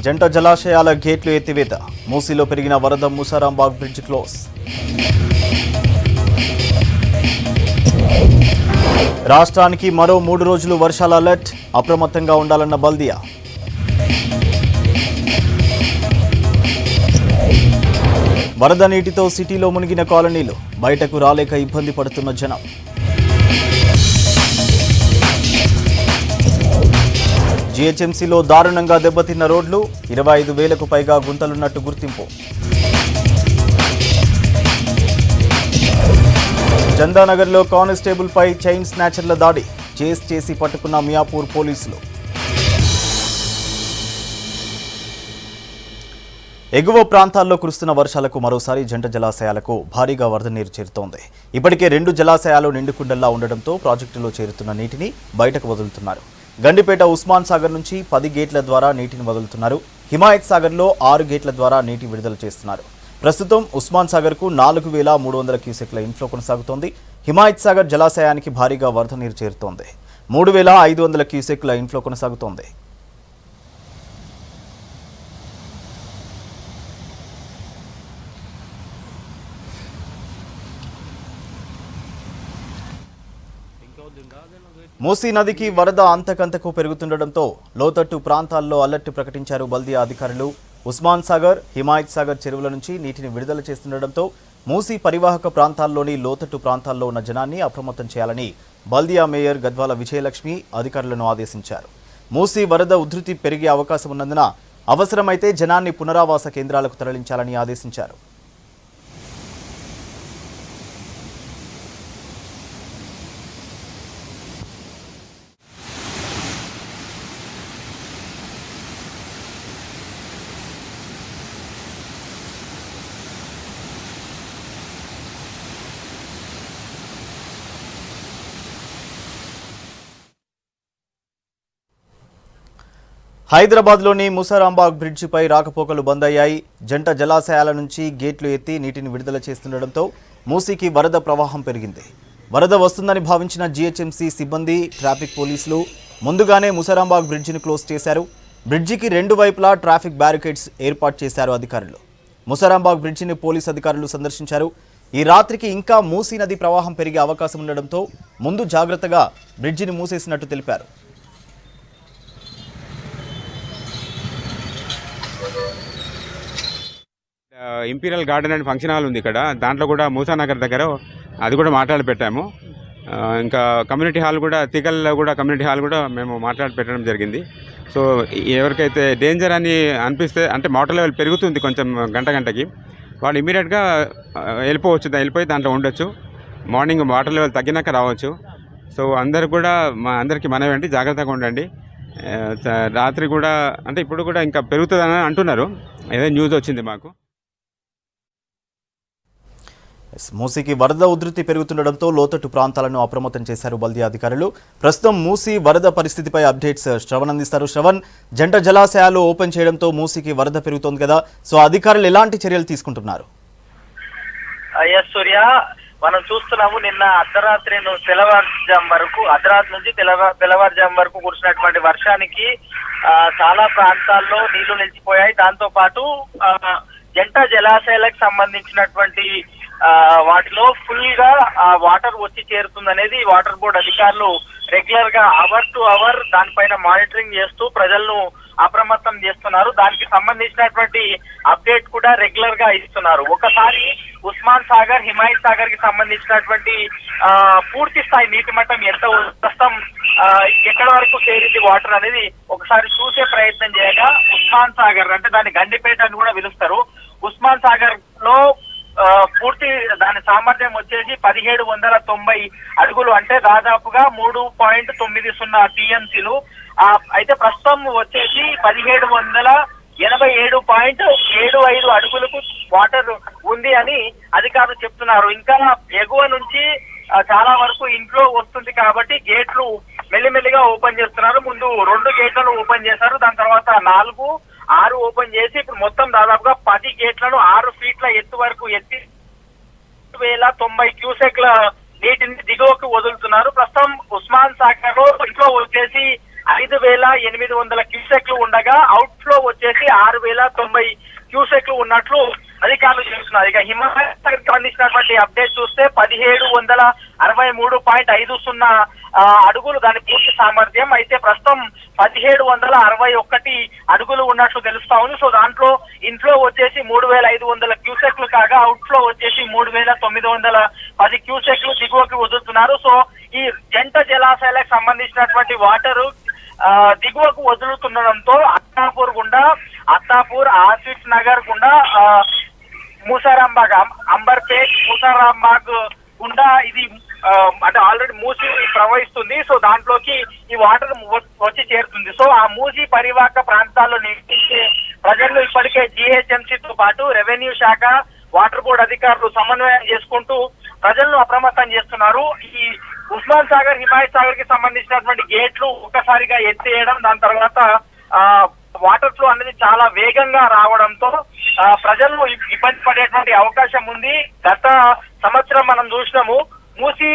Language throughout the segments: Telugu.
జంట జలాశయాల గేట్లు ఎత్తివేత. మూసీలో పెరిగిన వరద ముసారాంబాగ్ బ్రిడ్జ్ క్లోజ్. రాష్ట్రానికి మరో 3 రోజులు వర్షాల అలర్ట్. అప్రమత్తంగా ఉండాలన్న బల్దియా. వరద నీటితో సిటీలో మునిగిన కాలనీలు. బయటకు రాలేక ఇబ్బంది పడుతున్న జనం. జీహెచ్ఎంసీలో దారుణంగా దెబ్బతిన్న రోడ్లు. 25,000కు పైగా గుంతలున్నట్టు గుర్తింపు. చందానగర్లో కానిస్టేబుల్పై చైన్ స్నాచర్ల దాడి. చేస్ చేసి పట్టుకున్న మియాపూర్ పోలీసులు. ఎగువ ప్రాంతాల్లో కురుస్తున్న వర్షాలకు మరోసారి జంట జలాశయాలకు భారీగా వరద నీరు చేరుతోంది. ఇప్పటికే 2 జలాశయాలు నిండుకుండల్లా ఉండడంతో ప్రాజెక్టులో చేరుతున్న నీటిని బయటకు వదులుతున్నారు. గండిపేట ఉస్మాన్ సాగర్ నుంచి 10 గేట్ల ద్వారా నీటిని వదులుతున్నారు. హిమాయత్ సాగర్లో 6 గేట్ల ద్వారా నీటి విడుదల చేస్తున్నారు. ప్రస్తుతం ఉస్మాన్ సాగర్కు 4,300 క్యూసెక్ల ఇన్ఫ్లో కొనసాగుతోంది. హిమాయత్ సాగర్ జలాశయానికి భారీగా వరద నీరు చేరుతోంది. 3,500 క్యూసెక్ల ఇన్ఫ్లో కొనసాగుతోంది. మూసీ నదికి వరద అంతకంతకు పెరుగుతుండటంతో లోతట్టు ప్రాంతాల్లో అలర్ట్ ప్రకటించారు బల్దియా అధికారులు. ఉస్మాన్ సాగర్, హిమాయత్ సాగర్ చెరువుల నుంచి నీటిని విడుదల చేస్తుండటంతో మూసీ పరివాహక ప్రాంతాల్లోని లోతట్టు ప్రాంతాల్లో ఉన్న జనాన్ని అప్రమత్తం చేయాలని బల్దియా మేయర్ గద్వాల విజయలక్ష్మి అధికారులను ఆదేశించారు. మూసీ వరద ఉధృతి పెరిగే అవకాశం ఉన్నందున అవసరమైతే జనాన్ని పునరావాస కేంద్రాలకు తరలించాలని ఆదేశించారు. హైదరాబాద్లోని ముసారాంబాగ్ బ్రిడ్జిపై రాకపోకలు బంద్ అయ్యాయి. జంట జలాశయాల నుంచి గేట్లు ఎత్తి నీటిని విడుదల చేస్తుండటంతో మూసీకి వరద ప్రవాహం పెరిగింది. వరద వస్తుందని భావించిన జీహెచ్ఎంసీ సిబ్బంది, ట్రాఫిక్ పోలీసులు ముందుగానే ముసారాంబాగ్ బ్రిడ్జిని క్లోజ్ చేశారు. బ్రిడ్జికి 2 వైపులా ట్రాఫిక్ బ్యారికేడ్స్ ఏర్పాటు చేశారు అధికారులు. ముసారాంబాగ్ బ్రిడ్జిని పోలీసు అధికారులు సందర్శించారు. ఈ రాత్రికి ఇంకా మూసీ నది ప్రవాహం పెరిగే అవకాశం ఉండడంతో ముందు జాగ్రత్తగా బ్రిడ్జిని మూసేసినట్టు తెలిపారు. Imperial garden and function hall ఉంది ఇక్కడ. దాంట్లో కూడా మూసానగర్ దగ్గర అది కూడా మాట్లాడి పెట్టాము. ఇంకా కమ్యూనిటీ హాల్ కూడా, తిగల్లో కూడా కమ్యూనిటీ హాల్ కూడా మేము మాట్లాడి పెట్టడం జరిగింది. సో ఎవరికైతే డేంజర్ అని అనిపిస్తే, అంటే వాటర్ లెవెల్ పెరుగుతుంది కొంచెం గంటకి, వాళ్ళు ఇమీడియట్గా వెళ్ళిపోయి దాంట్లో ఉండొచ్చు. మార్నింగ్ వాటర్ లెవెల్ తగ్గినాక రావచ్చు. సో అందరికీ మనవి అంటే జాగ్రత్తగా ఉండండి. రాత్రి కూడా, అంటే ఇప్పుడు కూడా ఇంకా పెరుగుతుందని అంటున్నారు, ఏదో న్యూస్ వచ్చింది మాకు. మూసీకి వరద ఉధృతి పెరుగుతుండటంతో లోతట్టు ప్రాంతాలను అప్రమత్తం చేశారు బల్దియా అధికారులు. ప్రస్తుతం మూసీ వరద పరిస్థితిపై అప్డేట్స్ శ్రవణ్ అందిస్తారు. శ్రవణ్, జంట జలాశయాలు ఓపెన్ చేయడంతో మూసీకి వరద పెరుగుతోంది కదా, సో అధికారులు ఎలాంటి చర్యలు తీసుకుంటున్నారు? సూర్య, మనం చూస్తున్నాము నిన్న అర్ధరాత్రి నుంచి తెల్లవారుజాము వరకు కురిసినటువంటి వర్షానికి చాలా ప్రాంతాల్లో నీళ్లు నిలిచిపోయాయి. దాంతో పాటు జంట జలాశయాలకు సంబంధించినటువంటి వాటిలో ఫుల్ గా వాటర్ వచ్చి చేరుతుందనేది వాటర్ బోర్డు అధికారులు రెగ్యులర్ గా అవర్ టు అవర్ దానిపైన మానిటరింగ్ చేస్తూ ప్రజలను అప్రమత్తం చేస్తున్నారు. దానికి సంబంధించినటువంటి అప్డేట్ కూడా రెగ్యులర్ గా ఇస్తున్నారు. ఒకసారి ఉస్మాన్ సాగర్, హిమాయత్ సాగర్ కి సంబంధించినటువంటి పూర్తి స్థాయి నీటి మట్టం ఎంత ప్రస్తుతం ఎక్కడ వరకు చేరింది వాటర్ అనేది ఒకసారి చూసే ప్రయత్నం చేయగా, ఉస్మాన్ సాగర్ అంటే దాన్ని గండిపేట అని కూడా పిలుస్తారు. ఉస్మాన్ సాగర్ లో పూర్తి దాని సామర్థ్యం వచ్చేసి 1790 అడుగులు, అంటే దాదాపుగా 3.90 టీఎంసీలు. అయితే ప్రస్తుతం వచ్చేసి 1787.75 అడుగులకు వాటర్ ఉంది అని అధికారులు చెప్తున్నారు. ఇంకా ఎగువ నుంచి చాలా వరకు ఇంట్లో వస్తుంది కాబట్టి గేట్లు మెల్లిమెల్లిగా ఓపెన్ చేస్తున్నారు. ముందు 2 గేట్లను ఓపెన్ చేశారు, దాని తర్వాత 4, 6 ఓపెన్ చేసి ఇప్పుడు మొత్తం దాదాపుగా 10 గేట్లను 6 ఫీట్ల ఎత్తు వరకు ఎత్తి 1,090 క్యూసెక్ల నీటిని దిగువకు వదులుతున్నారు. ప్రస్తుతం ఉస్మాన్ సాగర్ లో ఇంట్లో వచ్చేసి 5,800 క్యూసెక్లు ఉండగా అవుట్ ఫ్లో వచ్చేసి 6,090 క్యూసెక్లు ఉన్నట్లు అధికారులు చెబుతున్నారు. ఇక హిమాలయ సంబంధించినటువంటి అప్డేట్ చూస్తే 1763.50 అడుగులు దాని పూర్తి సామర్థ్యం. అయితే ప్రస్తుతం 1761 అడుగులు ఉన్నట్లు తెలుస్తా ఉంది. సో దాంట్లో ఇన్ఫ్లో వచ్చేసి 3,500 క్యూసెక్లు కాగా అవుట్ ఫ్లో వచ్చేసి 3,910 క్యూసెక్లు దిగువకి వదులుతున్నారు. సో ఈ జంట జలాశయాలకు సంబంధించినటువంటి వాటరు దిగువకు వదులుతుండడంతో అత్తాపూర్ గుండా ఆసిఫ్ నగర్ గుండా మూసారాంబాగ్ అంబర్పేట్ మూసారాంబాగ్ గుండా ఇది అంటే ఆల్రెడీ మూసి ప్రవహిస్తుంది. సో దాంట్లోకి ఈ వాటర్ వచ్చి చేరుతుంది. సో ఆ మూసి పరివాహక ప్రాంతాల్లో నివసించే ప్రజలు ఇప్పటికే జీహెచ్ఎంసీతో పాటు రెవెన్యూ శాఖ వాటర్ బోర్డు అధికారులు సమన్వయం చేసుకుంటూ ప్రజలను అప్రమత్తం చేస్తున్నారు. ఈ ఉస్మాన్ సాగర్ హిమాయత్ సాగర్ కి సంబంధించినటువంటి గేట్లు ఒక్కసారిగా ఎత్తేయడం, దాని తర్వాత వాటర్ ఫ్లో అనేది చాలా వేగంగా రావడంతో ప్రజలు ఇబ్బంది పడేటువంటి అవకాశం ఉంది. గత సంవత్సరం మనం చూసినాము మూసి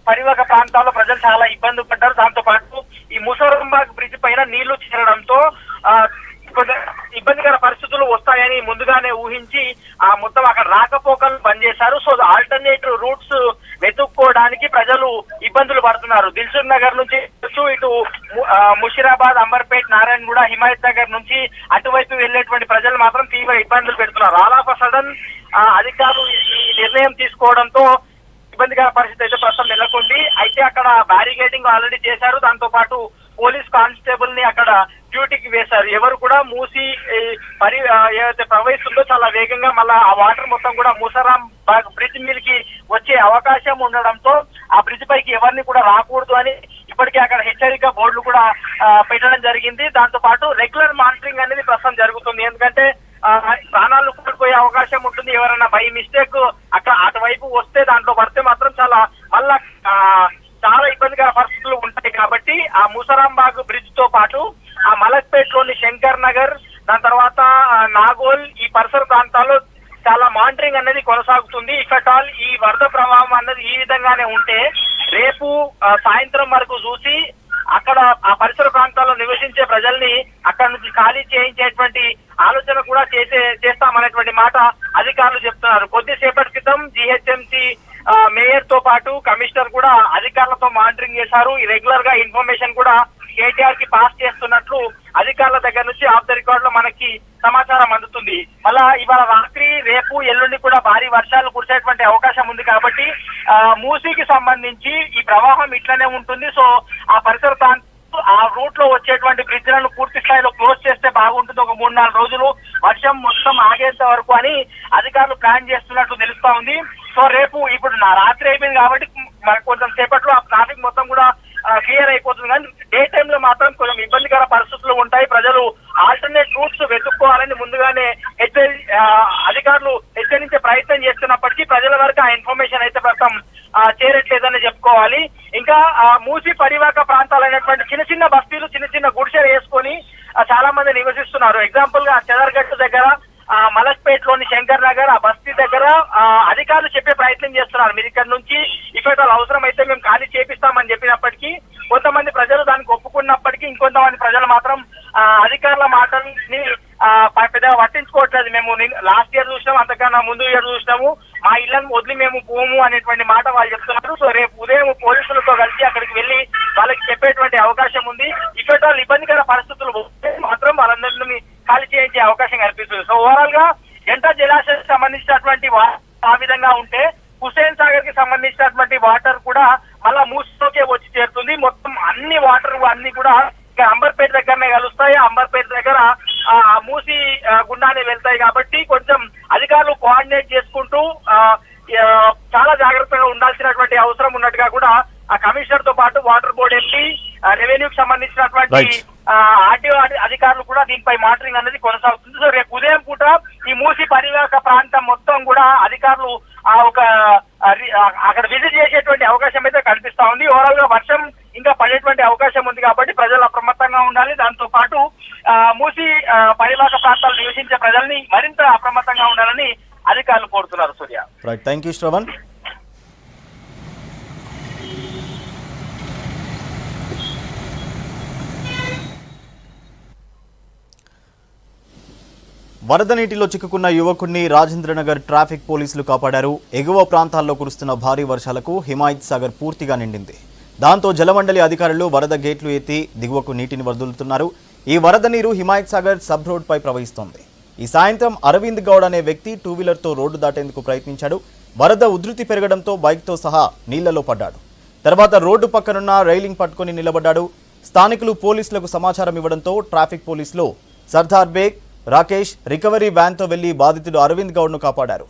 పరివాహక ప్రాంతాల్లో ప్రజలు చాలా ఇబ్బంది పడ్డారు. దాంతో పాటు ఈ ముసరంబాగ్ బ్రిడ్జ్ పైన నీళ్లు చేరడంతో ఇబ్బందికర పరిస్థితులు వస్తాయని ముందుగానే ఊహించి మొత్తం అక్కడ రాకపోకలు బంద్ చేశారు. సో ఆల్టర్నేటివ్ రూట్స్ వెతుక్కోవడానికి ప్రజలు ఇబ్బందులు పడుతున్నారు. దిల్సుఖ్ నగర్ నుంచి ఇటు ముషిరాబాద్, అంబర్పేట్, నారాయణగూడ, హిమాయత్ నగర్ నుంచి అటువైపు వెళ్లేటువంటి ప్రజలు మాత్రం తీవ్ర ఇబ్బందులు పెడుతున్నారు. ఆల్ ఆఫ్ సడన్ అధికారులు ఈ నిర్ణయం తీసుకోవడంతో ఇబ్బందికర పరిస్థితి అయితే ప్రస్తుతం నెలకొంది. అయితే అక్కడ బ్యారికేడింగ్ ఆల్రెడీ చేశారు. దాంతో పాటు పోలీస్ కానిస్టేబుల్ ని అక్కడ డ్యూటీకి వేశారు. ఎవరు కూడా మూసి ఏదైతే ప్రవహిస్తుందో చాలా వేగంగా మళ్ళా ఆ వాటర్ మొత్తం కూడా మూసారాం బ్రిడ్జ్ మీదకి వచ్చే అవకాశం ఉండడంతో ఆ బ్రిడ్జ్ పైకి ఎవరిని కూడా రాకూడదు అని ఇప్పటికే అక్కడ హెచ్చరిక బోర్డులు కూడా పెట్టడం జరిగింది. దాంతో పాటు రెగ్యులర్ మానిటరింగ్ అనేది ప్రస్తుతం జరుగుతుంది. ఎందుకంటే ప్రాణాలు కోల్పోయే అవకాశం ఉంటుంది. ఎవరైనా బై మిస్టేక్ అక్కడ అటువైపు వస్తే దాంట్లో పడితే మాత్రం మళ్ళా చాలా ఇబ్బందికర పరిస్థితులు ఉంటాయి. కాబట్టి ఆ మూసరాంబాగ్ బ్రిడ్జ్ తో పాటు ఆ మలక్పేట్ లోని శంకర్ నగర్, దాని తర్వాత నాగోల్ ఈ పరిసర ప్రాంతాల్లో చాలా మానిటరింగ్ అనేది కొనసాగుతుంది. ఇఫ్ ఆల్ ఈ వరద ప్రవాహం అన్నది ఈ విధంగానే ఉంటే రేపు సాయంత్రం వరకు చూసి అక్కడ ఆ పరిసర ప్రాంతాల్లో నివసించే ప్రజల్ని అక్కడ నుంచి ఖాళీ చేయించేటువంటి ఆలోచన కూడా చేస్తామనేటువంటి మాట అధికారులు చెప్తున్నారు. కొద్దిసేపటి క్రితం జీహెచ్ఎంసీ మేయర్ తో పాటు కమిషనర్ కూడా అధికారులతో మానిటరింగ్ చేశారు. ఈ రెగ్యులర్ గా ఇన్ఫర్మేషన్ కూడా కేటీఆర్ కి పాస్ చేస్తున్నట్లు అధికారుల దగ్గర నుంచి ఆఫ్ ద రికార్డ్ లో మనకి సమాచారం అందుతుంది. మళ్ళా ఇవాళ రాత్రి, రేపు, ఎల్లుండి కూడా భారీ వర్షాలు కురిసేటువంటి అవకాశం ఉంది. కాబట్టి మూసీకి సంబంధించి ఈ ప్రవాహం ఇట్లనే ఉంటుంది. సో ఆ పరిసర ప్రాంతం ఆ రూట్ లో వచ్చేటువంటి బ్రిడ్జ్లను పూర్తి స్థాయిలో క్లోజ్ చేస్తే బాగుంటుంది. ఒక 3-4 రోజులు వర్షం మొత్తం ఆగేంత వరకు అని అధికారులు ప్లాన్ చేస్తున్నట్టు తెలుస్తా ఉంది. సో రేపు ఇప్పుడు రాత్రి అయిపోయింది కాబట్టి కొంచెం సేపట్లో ఆ ట్రాఫిక్ మొత్తం కూడా క్లియర్ అయిపోతుంది. కానీ డే టైమ్ లో మాత్రం కొంచెం ఇబ్బందికర పరిస్థితులు ఉంటాయి. ప్రజలు ఆల్టర్నేట్ రూట్స్ వెతుక్కోవాలని ముందుగానే అధికారులు హెచ్చరించే ప్రయత్నం చేస్తున్నప్పటికీ ప్రజల వరకు ఆ ఇన్ఫర్మేషన్ అయితే ప్రస్తుతం చేరట్లేదని చెప్పుకోవాలి. ఇంకా మూసి పరివాహక ప్రాంతాలైనటువంటి చిన్న చిన్న బస్తీలు, చిన్న చిన్న గుడిసెలు వేసుకొని చాలా మంది నివసిస్తున్నారు. ఎగ్జాంపుల్ గా చెదర్గట్టు దగ్గర, మలక్పేట్ లోని శంకర్ నగర్ ఆ బస్తీ దగ్గర అధికారులు చెప్పే ప్రయత్నం చేస్తున్నారు. మీరు ఇక్కడ నుంచి ఇఫెక్ట్ అవసరం అయితే మేము ఖాళీ చేపిస్తామని చెప్పినప్పటికీ కొంతమంది ప్రజలు దానికి ఒప్పుకున్నప్పటికీ ఇంకొంతమంది ప్రజలు మాత్రం అధికారుల మాటల్ని పెద్దగా పట్టించుకోవట్లేదు. మేము లాస్ట్ ఇయర్ చూసినాము, అంతకన్నా ముందు ఇయర్ చూసినాము, మా ఇళ్లను వదిలి మేము పోము అనేటువంటి మాట వాళ్ళు చెప్తున్నారు. సో రేపు ఉదయం పోలీసులతో కలిసి అక్కడికి వెళ్లి వాళ్ళకి చెప్పేటువంటి అవకాశం ఉంది. ఇఫెక్ట్ వాళ్ళు ఇబ్బందికర పరిస్థితులు మాత్రం వాళ్ళందరినీ ఖాళీ చేయించే అవకాశం కనిపిస్తుంది. సో ఓవరాల్ గా జంట జలాశయానికి సంబంధించినటువంటి ఆ విధంగా ఉంటే హుస్సేన్ సాగర్ కి సంబంధించినటువంటి వాటర్ కూడా మళ్ళా మూసిలోకే వచ్చి చేరుతుంది. మొత్తం అన్ని వాటర్ అన్ని కూడా అంబర్పేట దగ్గరనే కలుస్తాయి. అంబర్పేట దగ్గర మూసి గుండానే వెళ్తాయి. కాబట్టి కొంచెం అధికారులు కోఆర్డినేట్ చేసుకుంటూ చాలా జాగ్రత్తగా ఉండాల్సినటువంటి అవసరం ఉన్నట్టుగా కూడా ఆ కమిషనర్ తో పాటు వాటర్ బోర్డు ఎంపీ, రెవెన్యూకి సంబంధించినటువంటి ఆర్టీఓ అధికారులు కూడా దీనిపై మానిటరింగ్ అనేది కొనసాగుతుంది. సో రేపు ఉదయం పూట ఈ మూసి పరివాహక ప్రాంతం మొత్తం కూడా అధికారులు అక్కడ విజిట్ చేసేటువంటి అవకాశం అయితే కనిపిస్తా ఉంది. ఓవరాల్ గా వర్షం ఇంకా పడేటువంటి అవకాశం ఉంది కాబట్టి ప్రజలు అప్రమత్తంగా ఉండాలి. దాంతో పాటు మూసి పరివాహక ప్రాంతాలు నివసించే ప్రజల్ని మరింత అప్రమత్తంగా ఉండాలని అధికారులు కోరుతున్నారు. సూర్య, రైట్, థ్యాంక్ యూ శ్రవణ్. వరద నీటిలో చిక్కుకున్న యువకుడిని రాజేంద్రనగర్ ట్రాఫిక్ పోలీసులు కాపాడారు. ఎగువ ప్రాంతాల్లో కురుస్తున్న భారీ వర్షాలకు హిమాయత్ సాగర్ పూర్తిగా నిండింది. దాంతో జలమండలి అధికారులు వరద గేట్లు ఎత్తి దిగువకు నీటిని వదులుతున్నారు. ఈ వరద నీరు హిమాయత్ సాగర్ సబ్ రోడ్పై ప్రవహిస్తోంది. ఈ సాయంత్రం అరవింద్ గౌడ్ అనే వ్యక్తి 2వీలర్తో రోడ్డు దాటేందుకు ప్రయత్నించాడు. వరద ఉధృతి పెరగడంతో బైక్తో సహా నీళ్లలో పడ్డాడు. తర్వాత రోడ్డు పక్కనున్న రైలింగ్ పట్టుకుని నిలబడ్డాడు. స్థానికులు పోలీసులకు సమాచారం ఇవ్వడంతో ట్రాఫిక్ పోలీసులు సర్దార్ బేగ్, రాకేష్ రికవరీ వ్యాన్తో వెళ్లి బాధితుడు అరవింద్ గౌడ్ను కాపాడారు.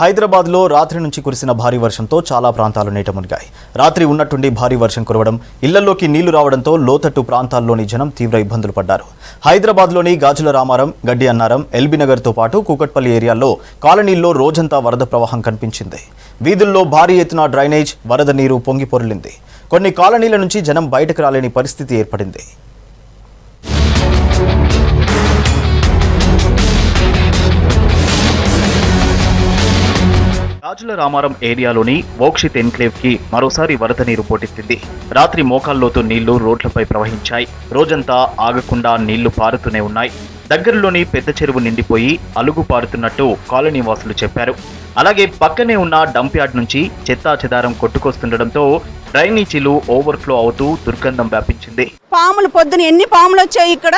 హైదరాబాద్లో రాత్రి నుంచి కురిసిన భారీ వర్షంతో చాలా ప్రాంతాలు నీట మునిగాయి. రాత్రి ఉన్నట్టుండి భారీ వర్షం కురవడం, ఇళ్లలోకి నీళ్లు రావడంతో లోతట్టు ప్రాంతాల్లోని జనం తీవ్ర ఇబ్బందులు పడ్డారు. హైదరాబాద్లోని గాజుల రామారం, గడ్డి అన్నారం, ఎల్బీనగర్తో పాటు కూకట్పల్లి ఏరియాల్లో కాలనీల్లో రోజంతా వరద ప్రవాహం కనిపించింది. వీధుల్లో భారీ ఎత్తున డ్రైనేజ్, వరద నీరు పొంగి పొర్లింది. కొన్ని కాలనీల నుంచి జనం బయటకు రాలేని పరిస్థితి ఏర్పడింది. గాజుల రామారం ఏరియాలోని మోక్షిత్ ఎన్క్లేవ్ కి మరోసారి వరద నీరు పోటెత్తింది. రాత్రి మోకాల్లోతు నీళ్లు రోడ్లపై ప్రవహించాయి. రోజంతా ఆగకుండా నీళ్లు పారుతూనే ఉన్నాయి. దగ్గరలోని పెద్ద చెరువు నిండిపోయి అలుగు పారుతున్నట్టు కాలనీ వాసులు చెప్పారు. అలాగే పక్కనే ఉన్న డంప్ యార్డ్ నుంచి చెత్తా చెదారం కొట్టుకొస్తుండటంతో డ్రైనేజీలు ఓవర్ఫ్లో అవుతూ దుర్గంధం వ్యాపించింది. పాములు పొద్దున ఎన్ని పాములు వచ్చాయి ఇక్కడ,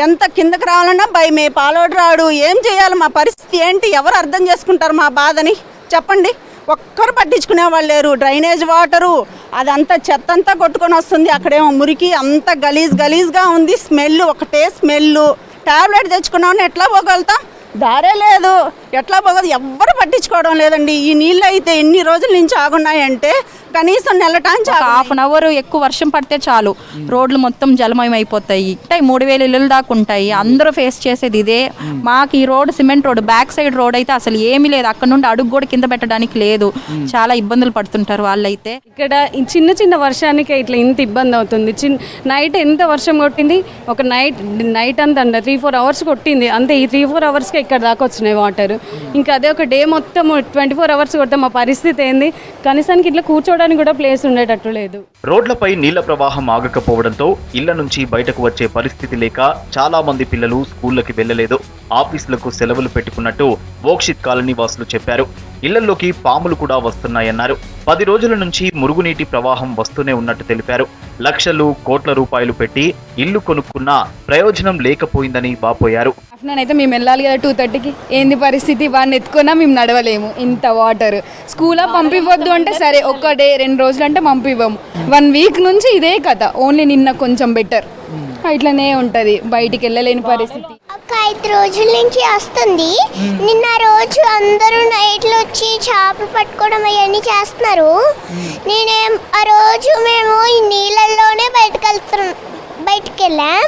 ఎంత కిందకి రావాలన్నా భయమే. పాలోడు రాడు. ఏం చేయాలి? మా పరిస్థితి ఏంటి? ఎవరు అర్థం చేసుకుంటారు మా బాధని? చెప్పండి. ఒక్కరు పట్టించుకునే వాళ్ళు లేరు. డ్రైనేజ్ వాటరు అదంతా చెత్త అంతా కొట్టుకొని వస్తుంది. అక్కడేమో మురికి అంత గలీజ్గా ఉంది. స్మెల్, ఒకటే స్మెల్. టాబ్లెట్ తెచ్చుకున్నామని ఎట్లా పోగలుగుతాం? దారే లేదు. ఎట్లా పోగలదు? ఎవ్వరు పట్టించుకోవడం లేదండి. ఈ నీళ్ళు అయితే ఎన్ని రోజుల నుంచి ఆగున్నాయంటే కనీసం నెల టైం హాఫ్ అన్ అవర్ ఎక్కువ వర్షం పడితే చాలు రోడ్లు మొత్తం జలమయం అయిపోతాయి. 3000 ఇళ్ళు దాకా ఉంటాయి. అందరూ ఫేస్ చేసేది ఇదే. మాకు ఈ road cement road, back side road అయితే అసలు ఏమీ లేదు. అక్కడ నుండి అడుగు కూడా కింద పెట్టడానికి లేదు. చాలా ఇబ్బందులు పడుతుంటారు వాళ్ళైతే. ఇక్కడ చిన్న చిన్న వర్షానికి ఇట్లా ఇంత ఇబ్బంది అవుతుంది. నైట్ ఎంత వర్షం కొట్టింది? ఒక నైట్ అంతా 3-4 అవర్స్ కొట్టింది అంతే. ఈ 3-4 అవర్స్కి ఇక్కడ దాకా వచ్చినాయి వాటర్. ఇంకా అదే ఒక డే మొత్తం 24 అవర్స్ కొడితే మా పరిస్థితి ఏంది? కనీసానికి ఇట్లా కూర్చోవడానికి కూడా ప్లేస్ ఉండేటట్టు లేదు. రోడ్లపై నీళ్ల ప్రవాహం ఆగకపోవడంతో ఇళ్ల నుంచి బయటకు వచ్చే పరిస్థితి లేక చాలా మంది పిల్లలు స్కూళ్లకి వెళ్లలేదు. ఆఫీసులకు సెలవులు పెట్టుకున్నట్టు మోక్షిత్ కాలనీ వాసులు చెప్పారు. ఇళ్లలోకి పాములు కూడా వస్తున్నాయన్నారు. 10 రోజుల నుంచి మురుగునీటి ప్రవాహం వస్తూనే ఉన్నట్టు తెలిపారు. లక్షలు కోట్ల రూపాయలు పెట్టి ఇల్లు కొనుక్కున్నా ప్రయోజనం లేకపోయిందని వాపోయారు. అయితే మేము వెళ్ళాలి కదా 2:30కి. ఏంది పరిస్థితి? వాడిని ఎత్తుకున్నా మేము నడవలేము. ఇంత వాటర్. స్కూల్లో పంపివ్వద్దు అంటే సరే, ఒక్క డే 2 రోజులు అంటే పంపివ్వము. 1 వీక్ నుంచి ఇదే కథ. ఓన్లీ నిన్న కొంచెం బెటర్. ఇట్లనే ఉంటది. బయటికి వెళ్ళలేని పరిస్థితి. ఒక 5 రోజుల నుంచి వస్తుంది. నిన్న రోజు అందరూ నైట్లో వచ్చి చేపలు పట్టుకోవడం అవన్నీ చేస్తున్నారు. ఆ రోజు మేము ఈ నీళ్ళల్లోనే బయటకు వెళ్ళాం.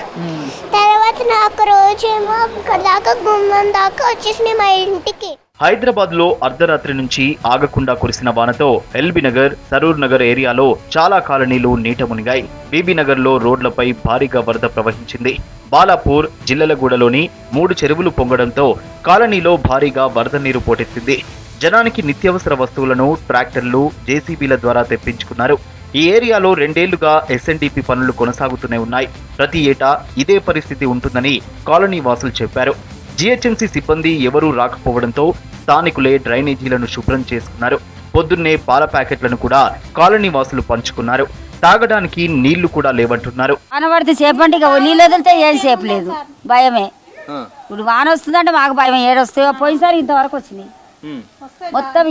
తర్వాత నాకు రోజేమో ఇక్కడ దాకా గుమ్మం దాకా వచ్చేసి మా ఇంటికి. హైదరాబాద్ లో అర్ధరాత్రి నుంచి ఆగకుండా కురిసిన వానతో ఎల్బీనగర్, సరూర్ నగర్ ఏరియాలో చాలా కాలనీలు నీట మునిగాయి. బీబీనగర్ లో రోడ్లపై భారీగా వరద ప్రవహించింది. బాలాపూర్, జిల్లలగూడలోని 3 చెరువులు పొంగడంతో కాలనీలో భారీగా వరద నీరు పోటెత్తింది. జనానికి నిత్యావసర వస్తువులను ట్రాక్టర్లు, జేసీబీల ద్వారా తెప్పించుకున్నారు. ఈ ఏరియాలో 2 ఏళ్లుగా ఎస్ఎన్డిపి పనులు కొనసాగుతూనే ఉన్నాయి. ప్రతి ఏటా ఇదే పరిస్థితి ఉంటుందని కాలనీ వాసులు చెప్పారు. జీహెచ్ఎంసీ సిబ్బంది ఎవరూ రాకపోవడంతో స్థానికులే డ్రైనేజీలను శుభ్రం చేసుకున్నారు. పొద్దున్నే పాల ప్యాకెట్లను కూడా కాలనీ వాసులు పంచుకున్నారు. తాగడానికి నీళ్లు కూడా లేవంటున్నారు. వానపడితే సేపంటే ఇక నీళ్ళు వదిలితే ఏం సేపు లేదు, భయమే. ఇప్పుడు వాన వస్తుందంటే మాకు భయం. ఏడొస్తాయో? పోయినసారి ఇంతవరకు వచ్చినాయి. మొత్తం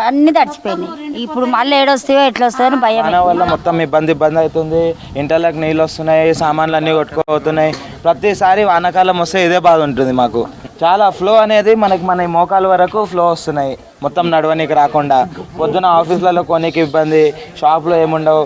అన్ని తడిచిపోయినాయి. ఇప్పుడు మళ్ళీ ఏడొస్తాయో ఎట్లా వస్తాయో భయం. వల్ల మొత్తం ఇబ్బంది అవుతుంది. ఇంటర్లోకి నీళ్ళు వస్తున్నాయి, సామాన్లు అన్నీ కొట్టుకుపోతున్నాయి. ప్రతిసారి వానాకాలం వస్తే ఇదే బాధ ఉంటుంది మాకు. చాలా ఫ్లో అనేది మనకి మన మోకాల వరకు ఫ్లో వస్తున్నాయి, మొత్తం నడవనీకి రాకుండా. పొద్దున ఆఫీసులలో కొనికి ఇబ్బంది, షాప్లో ఏముండవు.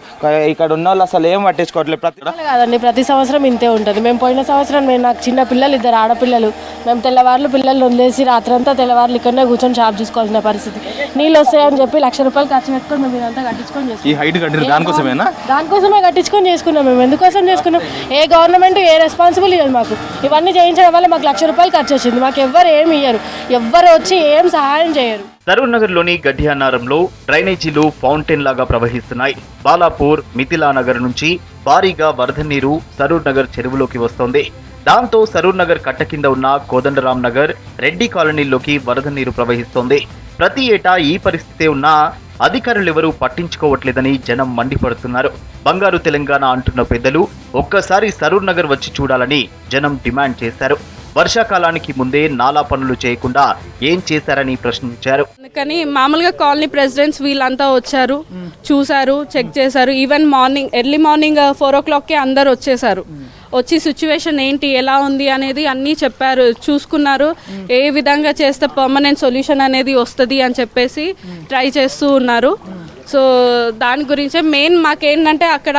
ఇక్కడ ఉన్న వాళ్ళు అసలు ఏం పట్టించుకోవట్లేదు. కాదండి, ప్రతి సంవత్సరం ఇంతే ఉంటుంది. మేము పోయిన సంవత్సరం నాకు చిన్న పిల్లలు, 2 ఆడపిల్లలు, మేము తెల్లవారులు పిల్లలు వదిలేసి రాత్రంతా తెల్లవారులు ఇక్కడనే కూర్చొని షాప్ చూసుకోవాల్సిన పరిస్థితి. నీళ్ళు వస్తాయని చెప్పి ₹1,00,000 ఖర్చు పెట్టుకొని మేము ఇదంతా కట్టించుకొని చేసుకున్నాం. దానికోసమే కట్టించుకొని చేసుకున్నాం. మేము ఎందుకోసం చేసుకున్నాం? ఏ గవర్నమెంట్ ఏ రెస్పాన్సిబుల్ ఇవ్వదు మాకు. ఇవన్నీ చేయించడం వల్ల మాకు ₹1,00,000 ఖర్చు వచ్చింది. మాకు ఎవ్వరు ఏమి ఇయ్యరు, ఎవ్వరు వచ్చి ఏం సహాయం చేయరు. సరూర్ నగర్లోని గడ్డియానారంలో డ్రైనేజీలు ఫౌంటైన్ లాగా ప్రవహిస్తున్నాయి. బాలాపూర్, మిథిలా నగర్ నుంచి భారీగా వరద నీరు సరూర్ నగర్ చెరువులోకి వస్తోంది. దాంతో సరూర్ నగర్ కట్ట కింద ఉన్న కోదండరాం నగర్, రెడ్డి కాలనీలోకి వరద నీరు ప్రవహిస్తోంది. ప్రతి ఏటా ఈ పరిస్థితే ఉన్నా అధికారులెవరూ పట్టించుకోవట్లేదని జనం మండిపడుతున్నారు. బంగారు తెలంగాణ అంటున్న పెద్దలు ఒక్కసారి సరూర్ నగర్ వచ్చి చూడాలని జనం డిమాండ్ చేశారు. వర్షాకాలానికి ముందే నాలా పనులు చేయకుండా ఏం చేశారని ప్రశ్నించారు. కానీ మామూలుగా కాలనీ ప్రెసిడెంట్స్ వీళ్ళంతా వచ్చారు, చూశారు, చెక్ చేశారు. ఈవెన్ ఎర్లీ మార్నింగ్ 4 o'clockకే అందరు వచ్చేసారు. వచ్చి సిచ్యువేషన్ ఏంటి, ఎలా ఉంది అనేది అన్నీ చెప్పారు, చూసుకున్నారు. ఏ విధంగా చేస్తే పర్మనెంట్ సొల్యూషన్ అనేది వస్తుంది అని చెప్పేసి ట్రై చేస్తూ ఉన్నారు. సో దాని గురించే మెయిన్ మాకేంటంటే అక్కడ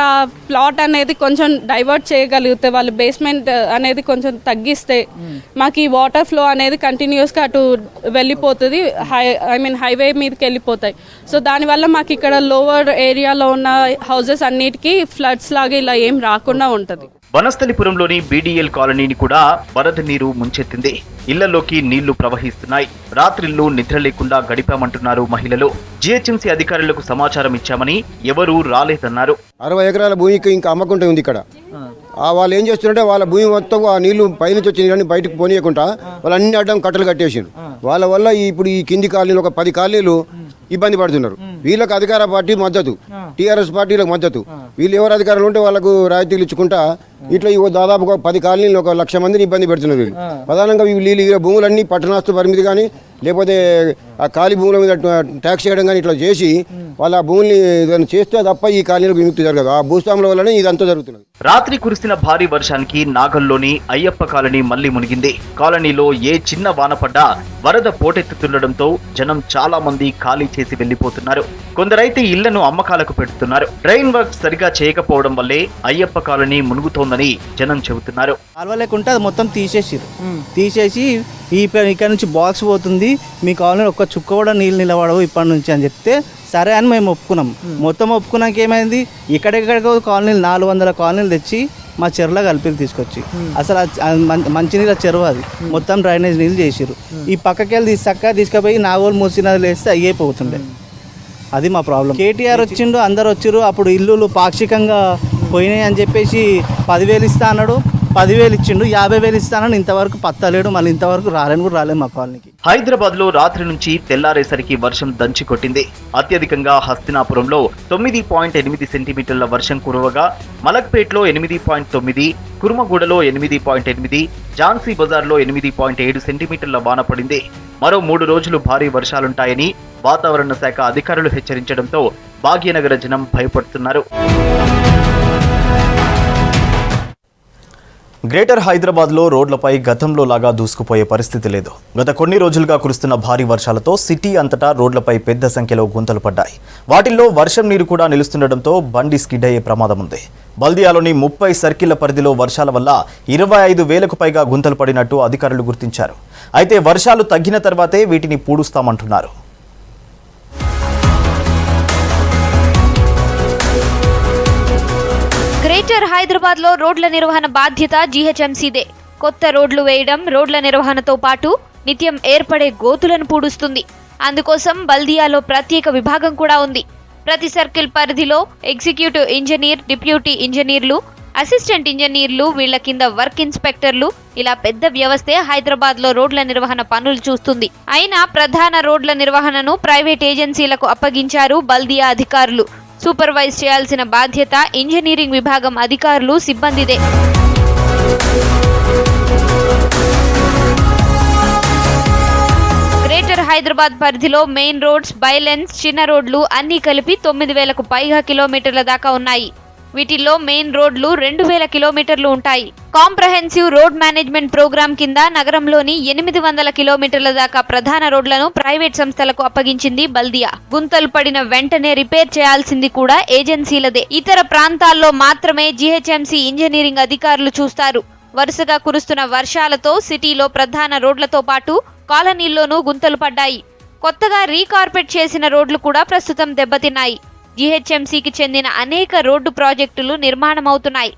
ప్లాట్ అనేది కొంచెం డైవర్ట్ చేయగలిగితే, వాళ్ళు బేస్మెంట్ అనేది కొంచెం తగ్గిస్తే మాకు ఈ వాటర్ ఫ్లో అనేది కంటిన్యూస్గా అటు వెళ్ళిపోతుంది, హైవే మీదకి వెళ్ళిపోతాయి. సో దానివల్ల మాకు ఇక్కడ లోవర్ ఏరియాలో ఉన్న హౌసెస్ అన్నిటికీ ఫ్లడ్స్ లాగా ఇలా ఏం రాకుండా ఉంటుంది. వనస్థలిపురంలోని బీడీఎల్ కాలనీని కూడా వరద నీరు ముంచెత్తింది. ఇళ్లలోకి నీళ్లు ప్రవహిస్తున్నాయి. రాత్రిళ్లు నిద్ర లేకుండా గడిపామంటున్నారు మహిళలు. జీహెచ్ఎంసీ అధికారులకు సమాచారం ఇచ్చామని ఎవరూ రాలేదన్నారు. 60 ఎకరాల భూమికి ఇంకా అమ్మకుంటే ఉంది ఇక్కడ. వాళ్ళు ఏం చేస్తున్నారంటే వాళ్ళ భూమి మొత్తం ఆ నీళ్లు పైనుంచి వచ్చి నీళ్ళని బయటకు పోనీయకుండా వాళ్ళు అన్ని అడ్డం కట్టలు కట్టేసారు. వాళ్ళ వల్ల ఇప్పుడు ఈ కింది కాలనీలు ఒక 10 కాలనీలు ఇబ్బంది పడుతున్నారు. వీళ్ళకి అధికార పార్టీ మద్దతు, టీఆర్ఎస్ పార్టీలకు మద్దతు. వీళ్ళు ఎవరు అధికారులు ఉంటే వాళ్ళకు రాయితీలు ఇచ్చుకుంటా ఇట్లా దాదాపు 10 కాలనీలు 1,00,000 మందిని ఇబ్బంది పెడుతున్నారు. వీళ్ళు ప్రధానంగా వీళ్ళు భూములన్నీ పట్టణాస్తు పరిమితి కానీ లేకపోతే ఆ ఖాళీ భూముల మీద ట్యాక్స్ చేయడం కానీ ఇట్లా చేసి వాళ్ళ భూముల్ని ఏదైనా చేస్తే తప్ప ఈ కాలనీలకు విముక్తి జరగదు. ఆ భూస్వాముల వల్లనే ఇదంతా జరుగుతున్నది. రాత్రి కురిసిన భారీ వర్షానికి నాగల్లోని అయ్యప్ప కాలనీ మళ్లీ మునిగింది. కాలనీలో ఏ చిన్న వాన పడ్డా వరద పోటెత్తుతుండటంతో జనం చాలా మంది ఖాళీ చేసి వెళ్లిపోతున్నారు. కొందరైతే ఇళ్లను అమ్మకాలకు పెడుతున్నారు. డ్రైన్ వర్క్ సరిగా చేయకపోవడం వల్లే అయ్యప్ప కాలనీ మునుగుతోందని జనం చెబుతున్నారు. అలవలేకుంటే అది మొత్తం తీసేసి ఇక్కడ నుంచి బాక్స్ పోతుంది, మీ కాలనీ ఒక్క చుక్క కూడా నీళ్ళు నిలబడవు ఇప్పటి నుంచి అని చెప్తే సరే అని మేము ఒప్పుకున్నాం. మొత్తం ఒప్పుకున్నాక ఏమైంది, ఇక్కడెక్కడికో కాలనీలు 400 కాలనీలు తెచ్చి మా చెరువులో కలిపి తీసుకొచ్చి అసలు మంచినీళ్ళ చెరువు అది మొత్తం డ్రైనేజ్ నీళ్ళు చేసిరు. ఈ పక్కకెళ్ళి తీసుకుపోయి నాగోలు మూసినది వేస్తే అయ్యేపోతుండే. అది మా ప్రాబ్లం. కేటీఆర్ వచ్చిండు, అందరు వచ్చిరు. అప్పుడు ఇల్లులు పాక్షికంగా పోయినాయి అని చెప్పేసి 10,000 ఇస్తా అన్నాడు. 10,000 ఇచ్చిండు, 50,000 ఇస్తానని ఇంతవరకు పత్తలేడు. మళ్ళీ ఇంతవరకు రాలేదు మా కాలనీకి. హైదరాబాద్ లో రాత్రి నుంచి తెల్లారేసరికి వర్షం దంచి కొట్టింది. అత్యధికంగా హస్తినాపురంలో 9.8 సెంటీమీటర్ల వర్షం కురవగా, మలక్పేట్లో 8.9, కుర్మగూడలో 8.8, ఝాన్సీ బజార్లో 8.7 సెంటీమీటర్ల వాన పడింది. మరో 3 రోజులు భారీ వర్షాలుంటాయని వాతావరణ శాఖ అధికారులు హెచ్చరించడంతో భాగ్యనగర జనం భయపడుతున్నారు. గ్రేటర్ హైదరాబాద్లో రోడ్లపై గతంలో లాగా దూసుకుపోయే పరిస్థితి లేదు. గత కొన్ని రోజులుగా కురుస్తున్న భారీ వర్షాలతో సిటీ అంతటా రోడ్లపై పెద్ద సంఖ్యలో గుంతలు పడ్డాయి. వాటిల్లో వర్షం నీరు కూడా నిలుస్తుండటంతో బండి స్కిడ్ అయ్యే ప్రమాదం ఉంది. బల్దియాలోని 30 సర్కిళ్ల పరిధిలో వర్షాల వల్ల 25,000కు పైగా గుంతలు పడినట్టు అధికారులు గుర్తించారు. అయితే వర్షాలు తగ్గిన తర్వాతే వీటిని పూడుస్తామంటున్నారు. గ్రేటర్ హైదరాబాద్ లో రోడ్ల నిర్వహణ బాధ్యత జీహెచ్ఎంసీదే. కొత్త రోడ్లు వేయడం, రోడ్ల నిర్వహణతో పాటు నిత్యం ఏర్పడే గోతులను పూడుస్తుంది. అందుకోసం బల్దియాలో ప్రత్యేక విభాగం కూడా ఉంది. ప్రతి సర్కిల్ పరిధిలో ఎగ్జిక్యూటివ్ ఇంజనీర్, డిప్యూటీ ఇంజనీర్లు, అసిస్టెంట్ ఇంజనీర్లు, వీళ్ల కింద వర్క్ ఇన్స్పెక్టర్లు, ఇలా పెద్ద వ్యవస్థే హైదరాబాద్ లో రోడ్ల నిర్వహణ పనులు చూస్తుంది. అయినా ప్రధాన రోడ్ల నిర్వహణను ప్రైవేట్ ఏజెన్సీలకు అప్పగించారు బల్దియా అధికారులు. సూపర్వైజ్ చేయాల్సిన బాధ్యత ఇంజనీరింగ్ విభాగం అధికారులు, సిబ్బందిదే. గ్రేటర్ హైదరాబాద్ పరిధిలో మెయిన్ రోడ్స్, బైలెన్స్, చిన్న రోడ్లు అన్నీ కలిపి 9,000కు పైగా కిలోమీటర్ల దాకా ఉన్నాయి. వీటిల్లో మెయిన్ రోడ్లు 2000 కిలోమీటర్లు ఉంటాయి. కాంప్రహెన్సివ్ రోడ్ మేనేజ్మెంట్ ప్రోగ్రాం కింద నగరంలోని 800 కిలోమీటర్ల దాకా ప్రధాన రోడ్లను ప్రైవేట్ సంస్థలకు అప్పగించింది బల్దియా. గుంతలు పడిన వెంటనే రిపేర్ చేయాల్సింది కూడా ఏజెన్సీలదే. ఇతర ప్రాంతాల్లో మాత్రమే జీహెచ్ఎంసీ ఇంజనీరింగ్ అధికారులు చూస్తారు. వరుసగా కురుస్తున్న వర్షాలతో సిటీలో ప్రధాన రోడ్లతో పాటు కాలనీల్లోనూ గుంతలు పడ్డాయి. కొత్తగా రీకార్పెట్ చేసిన రోడ్లు కూడా ప్రస్తుతం దెబ్బతిన్నాయి. జీహెచ్ఎంసీకి చెందిన అనేక రోడ్డు ప్రాజెక్టులు నిర్మాణమవుతున్నాయి.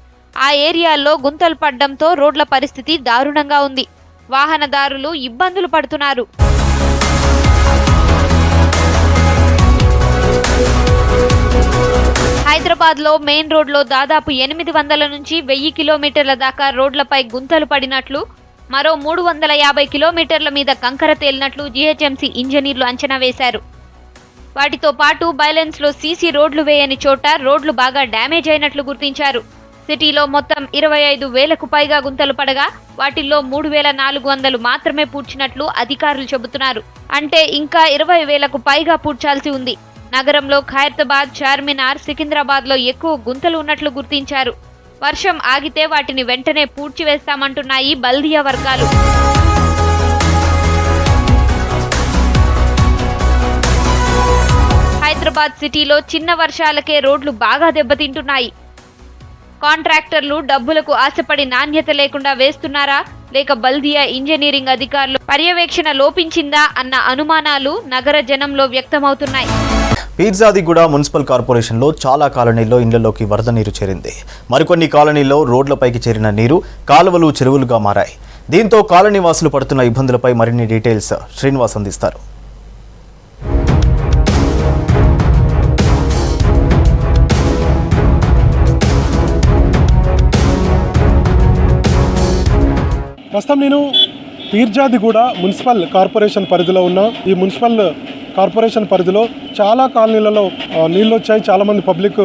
ఆ ఏరియాల్లో గుంతలు పడ్డంతో రోడ్ల పరిస్థితి దారుణంగా ఉంది. వాహనదారులు ఇబ్బందులు పడుతున్నారు. హైదరాబాద్లో మెయిన్ రోడ్లో దాదాపు 800 నుంచి 1000 కిలోమీటర్ల దాకా రోడ్లపై గుంతలు పడినట్లు, మరో 350 కిలోమీటర్ల మీద కంకర తేలినట్లు జీహెచ్ఎంసీ ఇంజనీర్లు అంచనా వేశారు. వాటితో పాటు బైలెన్స్లో సీసీ రోడ్లు వేయని చోట రోడ్లు బాగా డ్యామేజ్ అయినట్లు గుర్తించారు. సిటీలో మొత్తం 25,000కు పైగా గుంతలు పడగా వాటిల్లో 3,400 మాత్రమే పూడ్చినట్లు అధికారులు చెబుతున్నారు. అంటే ఇంకా 20,000కు పైగా పూడ్చాల్సి ఉంది. నగరంలో ఖైరతాబాద్, చార్మినార్, సికింద్రాబాద్లో ఎక్కువ గుంతలు ఉన్నట్లు గుర్తించారు. వర్షం ఆగితే వాటిని వెంటనే పూడ్చివేస్తామంటున్నాయి బల్దియా వర్గాలు. హైదరాబాద్ సిటీలో చిన్న వర్షాలకే రోడ్లు బాగా దెబ్బతింటున్నాయి. కాంట్రాక్టర్లు డబ్బులకు ఆశపడి నాణ్యత లేకుండా వేస్తున్నారా, లేక బల్దియా ఇంజనీరింగ్ అధికారులు పర్యవేక్షణ లోపించిందా అన్న అనుమానాలు నగర జనంలో వ్యక్తమవుతున్నాయి. పీర్జాదిగూడ మున్సిపల్ కార్పొరేషన్లో చాలా కాలనీల్లో ఇళ్లలోకి వరద నీరు చేరింది. మరికొన్ని కాలనీల్లో రోడ్లపైకి చేరిన నీరు కాలువలు, చెరువులుగా మారాయి. దీంతో కాలనీ వాసులు పడుతున్న ఇబ్బందులపై మరిన్ని డీటెయిల్స్ శ్రీనివాస్ అందిస్తారు. ప్రస్తుతం నేను పీర్జాదిగూడ మున్సిపల్ కార్పొరేషన్ పరిధిలో ఉన్న ఈ మున్సిపల్ కార్పొరేషన్ పరిధిలో చాలా కాలనీలలో నీళ్ళు వచ్చాయి. చాలామంది పబ్లిక్